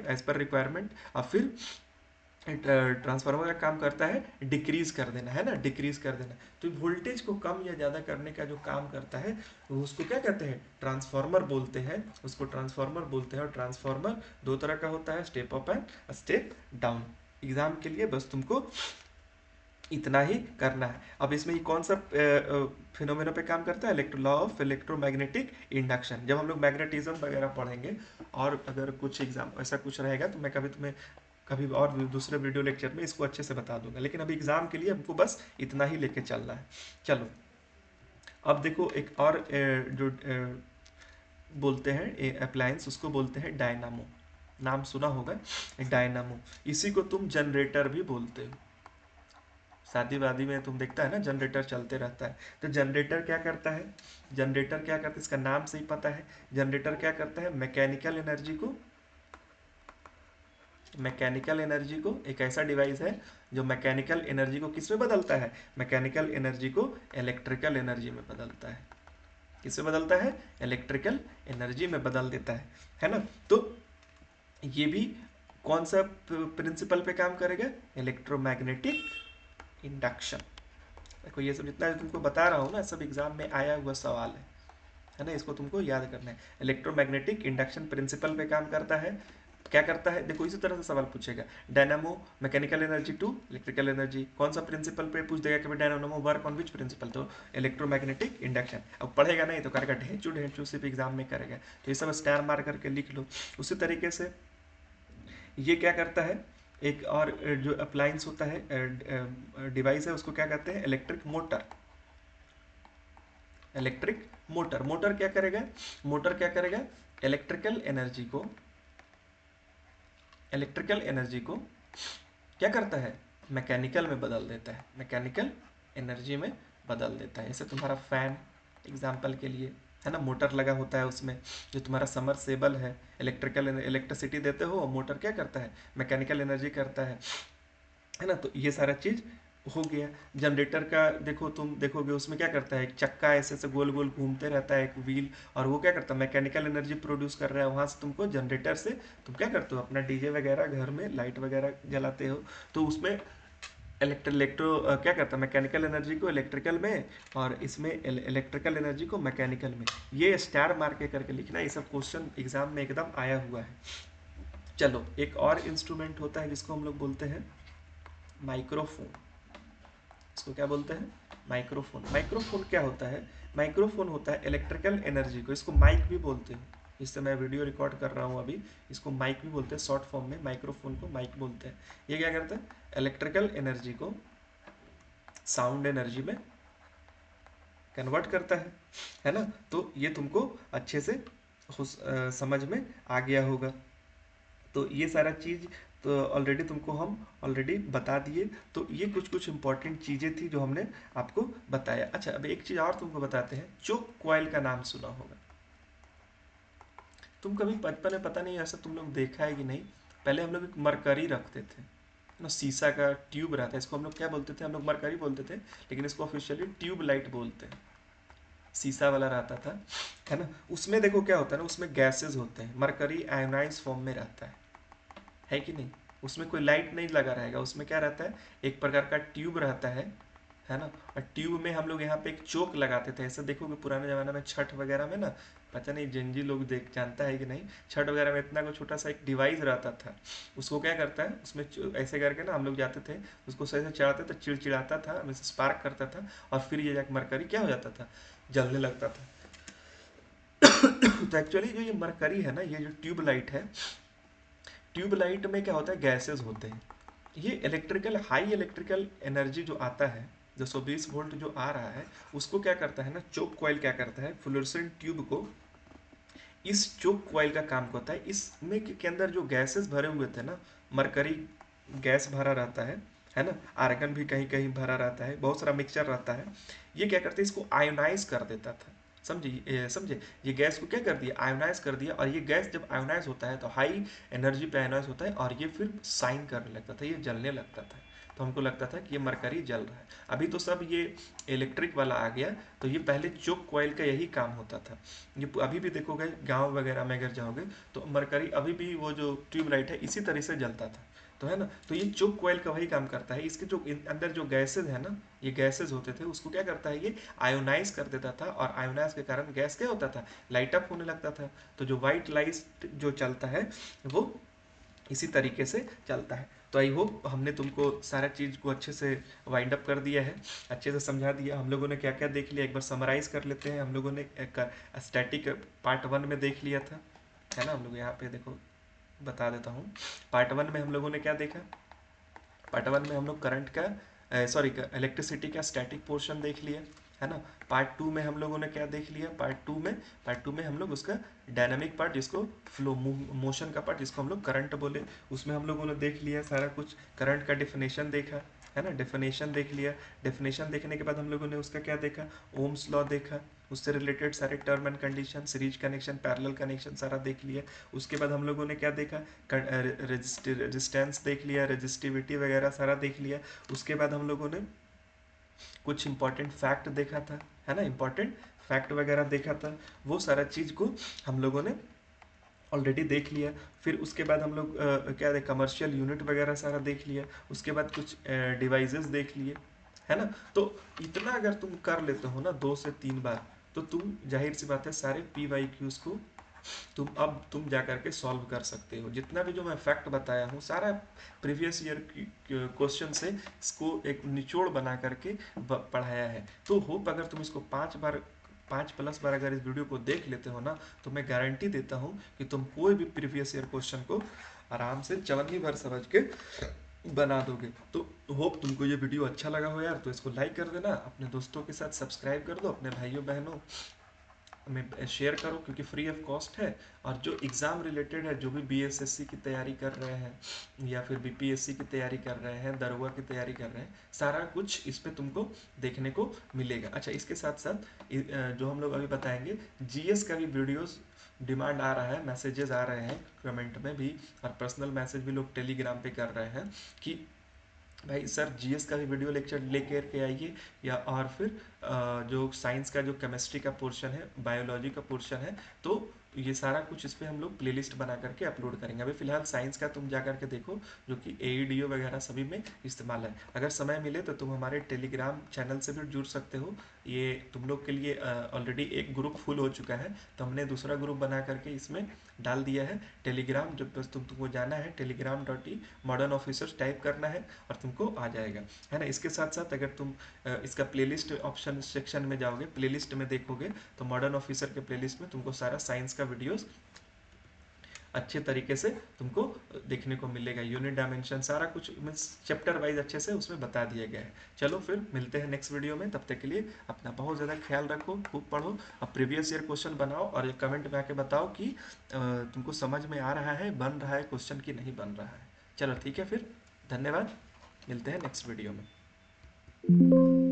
as per requirement, और फिर ट्रांसफार्मर का काम करता है डिक्रीज कर देना, है ना, डिक्रीज कर देना। तो वोल्टेज को कम या ज़्यादा करने का जो काम करता है, उसको क्या कहते हैं, ट्रांसफार्मर बोलते हैं, उसको ट्रांसफार्मर बोलते हैं। और ट्रांसफार्मर दो तरह का होता है, step up and step down. Exam के लिए बस तुमको इतना ही करना है। अब इसमें ये कौन सा फिनोमेना पे काम करता है, लॉ ऑफ इलेक्ट्रोमैग्नेटिक इंडक्शन। जब हम लोग मैग्नेटिज्म वगैरह पढ़ेंगे, और अगर कुछ एग्जाम ऐसा कुछ रहेगा, तो मैं कभी तुम्हें कभी और दूसरे वीडियो लेक्चर में इसको अच्छे से बता दूंगा। लेकिन अभी एग्जाम के लिए हमको बस इतना ही लेके चलना है। चलो, अब देखो एक और जो बोलते हैं अप्लायंस, उसको बोलते हैं डायनामो। नाम सुना होगा, डायनामो। इसी को तुम जनरेटर भी बोलते हो। शादी वादी में तुम देखता है ना, जनरेटर चलते रहता है। तो जनरेटर क्या करता है, जनरेटर क्या करता है, इसका नाम से ही पता है। जनरेटर क्या करता है, मैकेनिकल एनर्जी को एक ऐसा डिवाइस है जो मैकेनिकल एनर्जी को किस में बदलता है, मैकेनिकल एनर्जी को इलेक्ट्रिकल एनर्जी में बदलता है। किस में बदलता है, इलेक्ट्रिकल एनर्जी में बदल देता है ना। तो ये भी कौन सा प्रिंसिपल पे काम करेगा, इलेक्ट्रोमैग्नेटिक इंडक्शन। देखो ये सब जितना तुमको बता रहा हूँ ना, सब एग्जाम में आया हुआ सवाल है ना, इसको तुमको याद करना है। इलेक्ट्रोमैग्नेटिक इंडक्शन प्रिंसिपल पे काम करता है। क्या करता है, देखो इसी तरह से सवाल पूछेगा, dynamo mechanical energy to electrical energy, कौन सा प्रिंसिपल पे पूछ देगा कि भाई dynamo work on which principle, तो इलेक्ट्रोमैग्नेटिक इंडक्शन। अब पढ़ेगा नहीं तो करेगा ढेंचू ढेंचू, सिर्फ एग्जाम में करेगा। तो ये सब स्टार मार करके लिख लो। उसी तरीके से ये क्या करता है, एक और जो अप्लायंस होता है, डिवाइस है, उसको क्या कहते हैं, electric motor. Electric motor, motor क्या करेगा, मोटर क्या करेगा, इलेक्ट्रिकल एनर्जी को इलेक्ट्रिकल एनर्जी को क्या करता है, मैकेनिकल में बदल देता है, मैकेनिकल एनर्जी में बदल देता है। जैसे तुम्हारा फैन एग्जाम्पल के लिए है ना, मोटर लगा होता है उसमें। जो तुम्हारा समरसेबल है, इलेक्ट्रिसिटी देते हो, मोटर क्या करता है, मैकेनिकल एनर्जी करता है ना। तो ये सारा चीज़ हो गया। जनरेटर का देखो, तुम देखोगे उसमें क्या करता है, एक चक्का ऐसे से गोल गोल घूमते रहता है, एक व्हील, और वो क्या करता है, मैकेनिकल एनर्जी प्रोड्यूस कर रहा है। वहाँ से तुमको जनरेटर से तुम क्या करते हो, अपना डीजे वगैरह घर में लाइट वगैरह जलाते हो। तो उसमें क्या करता है, मैकेनिकल एनर्जी को इलेक्ट्रिकल में, और इसमें इलेक्ट्रिकल एनर्जी को मैकेनिकल में। ये स्टार मार के करके लिखना, ये सब क्वेश्चन एग्जाम में एकदम आया हुआ है। चलो, एक और इंस्ट्रूमेंट होता है जिसको हम लोग बोलते हैं माइक्रोफोन। इसको क्या बोलते हैं, माइक्रोफोन। माइक्रोफोन क्या होता है, माइक्रोफोन होता है इलेक्ट्रिकल एनर्जी को, इसको माइक भी बोलते हैं। इससे मैं वीडियो रिकॉर्ड कर रहा हूँ अभी, इसको माइक भी बोलते हैं, शॉर्ट फॉर्म में माइक्रोफोन को माइक बोलते हैं। ये क्या करता है, इलेक्ट्रिकल एनर्जी को साउंड एनर्जी में कन्वर्ट करता है ना। तो ये तुमको अच्छे से समझ में आ गया होगा। तो ये सारा चीज़ तो ऑलरेडी तुमको हम ऑलरेडी बता दिए। तो ये कुछ कुछ इंपॉर्टेंट चीज़ें थी जो हमने आपको बताया। अच्छा, अब एक चीज़ और तुमको बताते हैं, चोक कॉइल का नाम सुना होगा। तुम कभी बचपन में, पता नहीं ऐसा तुम लोग देखा है कि नहीं, पहले हम लोग एक मरकरी रखते थे ना, शीशा का ट्यूब रहता है, इसको हम लोग क्या बोलते थे, हम लोग मरकरी बोलते थे, लेकिन इसको ऑफिशियली ट्यूब लाइट बोलते हैं। शीशा वाला रहता था, है ना। उसमें देखो क्या होता है ना, उसमें गैसेस होते हैं, मरकरी आयोनाइज फॉर्म में रहता है कि नहीं। उसमें कोई लाइट नहीं लगा रहेगा, उसमें क्या रहता है, एक प्रकार का ट्यूब रहता है ना। और ट्यूब में हम लोग यहाँ पे एक चोक लगाते थे, ऐसा देखोगे पुराने ज़माने में छठ वगैरह में ना, पता नहीं जंजी लोग देख जानता है कि नहीं, छठ वगैरह में इतना कोई छोटा सा एक डिवाइस रहता था, उसको क्या करता है, उसमें ऐसे करके ना हम लोग जाते थे, उसको सही से चढ़ाते थे, चिड़चिड़ाता था, हमें स्पार्क करता था, और फिर ये जाकर मरकरी क्या हो जाता था, जलने लगता था। तो एक्चुअली जो ये मरकरी है ना, ये जो ट्यूब लाइट है, ट्यूब लाइट में क्या होता है, गैसेस होते हैं। ये इलेक्ट्रिकल, हाई इलेक्ट्रिकल एनर्जी जो आता है, जो 120 वोल्ट जो आ रहा है, उसको क्या करता है ना, चोक कॉइल क्या करता है, फ्लोरेसेंट ट्यूब को, इस चोक कॉइल का काम होता है, इसमें के अंदर जो गैसेस भरे हुए थे ना, मरकरी गैस भरा रहता है ना, आर्गन भी कहीं कहीं भरा रहता है, बहुत सारा मिक्सचर रहता है, ये क्या करते हैं, इसको आयोनाइज कर देता था। समझे, ये गैस को क्या कर दिया, आयोनाइज कर दिया, और ये गैस जब आयोनाइज होता है तो हाई एनर्जी पे आयोनाइज होता है, और ये फिर साइन करने लगता था, ये जलने लगता था। तो हमको लगता था कि ये मरकरी जल रहा है। अभी तो सब ये इलेक्ट्रिक वाला आ गया, तो ये पहले चोक कॉइल का यही काम होता था। ये अभी भी देखोगे गांव वगैरह में अगर जाओगे, तो मरकरी अभी भी वो जो ट्यूबलाइट है इसी तरह से जलता था। तो है ना, तो ये चोक कॉइल का वही काम करता है, इसके जो अंदर जो गैसेज है ना, ये गैसेज होते थे, उसको क्या करता है, ये आयोनाइज कर देता था, और आयोनाइज के कारण गैस क्या होता था, लाइट अप होने लगता था। तो जो व्हाइट लाइट जो चलता है, वो इसी तरीके से चलता है। तो आई होप हमने तुमको सारा चीज़ को अच्छे से वाइंड अप कर दिया है, अच्छे से समझा दिया। हम लोगों ने क्या क्या देख लिया, एक बार समराइज कर लेते हैं। हम लोगों ने एक स्टैटिक पार्ट 1 में देख लिया था, है ना। हम लोग यहाँ पे देखो बता देता हूँ, पार्ट 1 में हम लोगों ने क्या देखा, पार्ट 1 में हम लोग करंट का, सॉरी, इलेक्ट्रिसिटी का स्टैटिक पोर्शन देख लिया, है ना। पार्ट 2 में हम लोगों ने क्या देख लिया, पार्ट 2 में हम लोग उसका डायनामिक पार्ट, जिसको फ्लो मोशन का पार्ट, जिसको हम लोग करंट बोले, उसमें हम लोगों ने देख लिया सारा कुछ, करंट का डेफिनेशन देखा, है ना, डेफिनेशन देख लिया। डेफिनेशन देखने के बाद हम लोगों ने उसका क्या देखा, ओम्स लॉ देखा, उससे रिलेटेड सारे term and condition, series connection, parallel connection सारा देख लिया। उसके बाद हम लोगों ने क्या देखा, रेजिस्टेंस देख लिया, रेजिस्टिविटी वगैरह सारा देख लिया। उसके बाद हम लोगों ने कुछ इंपॉर्टेंट फैक्ट देखा था, है ना, इंपॉर्टेंट फैक्ट वगैरह देखा था, वो सारा चीज़ को हम लोगों ने ऑलरेडी देख लिया। फिर उसके बाद हम लोग क्या है, कमर्शियल यूनिट वगैरह सारा देख लिया। उसके बाद कुछ डिवाइसेस देख लिए, है ना। तो इतना अगर तुम कर लेते हो ना 2 से 3 बार, तो तुम जाहिर सी बात है सारे PYQs को तुम जा करके सॉल्व कर सकते हो। जितना भी जो मैं फैक्ट बताया हूँ सारा प्रीवियस ईयर क्वेश्चन से इसको एक निचोड़ बना करके पढ़ाया है। तो होप अगर तुम इसको 5 बार, 5+ बार अगर इस वीडियो को देख लेते हो ना, तो मैं गारंटी देता हूँ कि तुम कोई भी प्रीवियस ईयर क्वेश्चन को आराम से चवन्नी भर समझ के बना दोगे। तो होप तुमको ये वीडियो अच्छा लगा हो यार, तो इसको लाइक कर देना, अपने दोस्तों के साथ सब्सक्राइब कर दो, अपने भाइयों बहनों में शेयर करो, क्योंकि फ्री ऑफ कॉस्ट है। और जो एग्ज़ाम रिलेटेड है, जो भी BSSC की तैयारी कर रहे हैं या फिर BPSC की तैयारी कर रहे हैं, दरोगा की तैयारी कर रहे हैं, सारा कुछ इस पर तुमको देखने को मिलेगा। अच्छा, इसके साथ साथ जो हम लोग अभी बताएंगे, GS का भी वीडियोस डिमांड आ रहा है, मैसेजेस आ रहे हैं कमेंट में भी, और पर्सनल मैसेज भी लोग टेलीग्राम पे कर रहे हैं कि भाई सर GS का भी वीडियो लेक्चर लेकर के आइए, या और फिर जो साइंस का जो केमिस्ट्री का पोर्शन है, बायोलॉजी का पोर्शन है, तो ये सारा कुछ इस पर हम लोग प्लेलिस्ट बना करके अपलोड करेंगे। अभी फिलहाल साइंस का तुम जा करके देखो, जो कि AEDO वगैरह सभी में इस्तेमाल है। अगर समय मिले तो तुम हमारे टेलीग्राम चैनल से भी जुड़ सकते हो। ये तुम लोग के लिए ऑलरेडी एक ग्रुप फुल हो चुका है, तो हमने दूसरा ग्रुप बना करके इसमें डाल दिया है टेलीग्राम। जब बस तुमको जाना है telegram.e मॉडर्न ऑफिसर्स टाइप करना है, और तुमको आ जाएगा, है ना। इसके साथ साथ अगर तुम इसका प्लेलिस्ट ऑप्शन सेक्शन में जाओगे, प्लेलिस्ट में देखोगे, तो मॉडर्न ऑफिसर के प्लेलिस्ट में तुमको सारा साइंस का वीडियोस अच्छे तरीके से तुमको देखने को मिलेगा। यूनिट डायमेंशन सारा कुछ मीन्स चैप्टर वाइज अच्छे से उसमें बता दिया गया है। चलो फिर मिलते हैं नेक्स्ट वीडियो में, तब तक के लिए अपना बहुत ज़्यादा ख्याल रखो, खूब पढ़ो, अब प्रीवियस ईयर क्वेश्चन बनाओ, और कमेंट में आके बताओ कि तुमको समझ में आ रहा है, बन रहा है क्वेश्चन कि नहीं बन रहा है। चलो ठीक है फिर, धन्यवाद, मिलते हैं नेक्स्ट वीडियो में।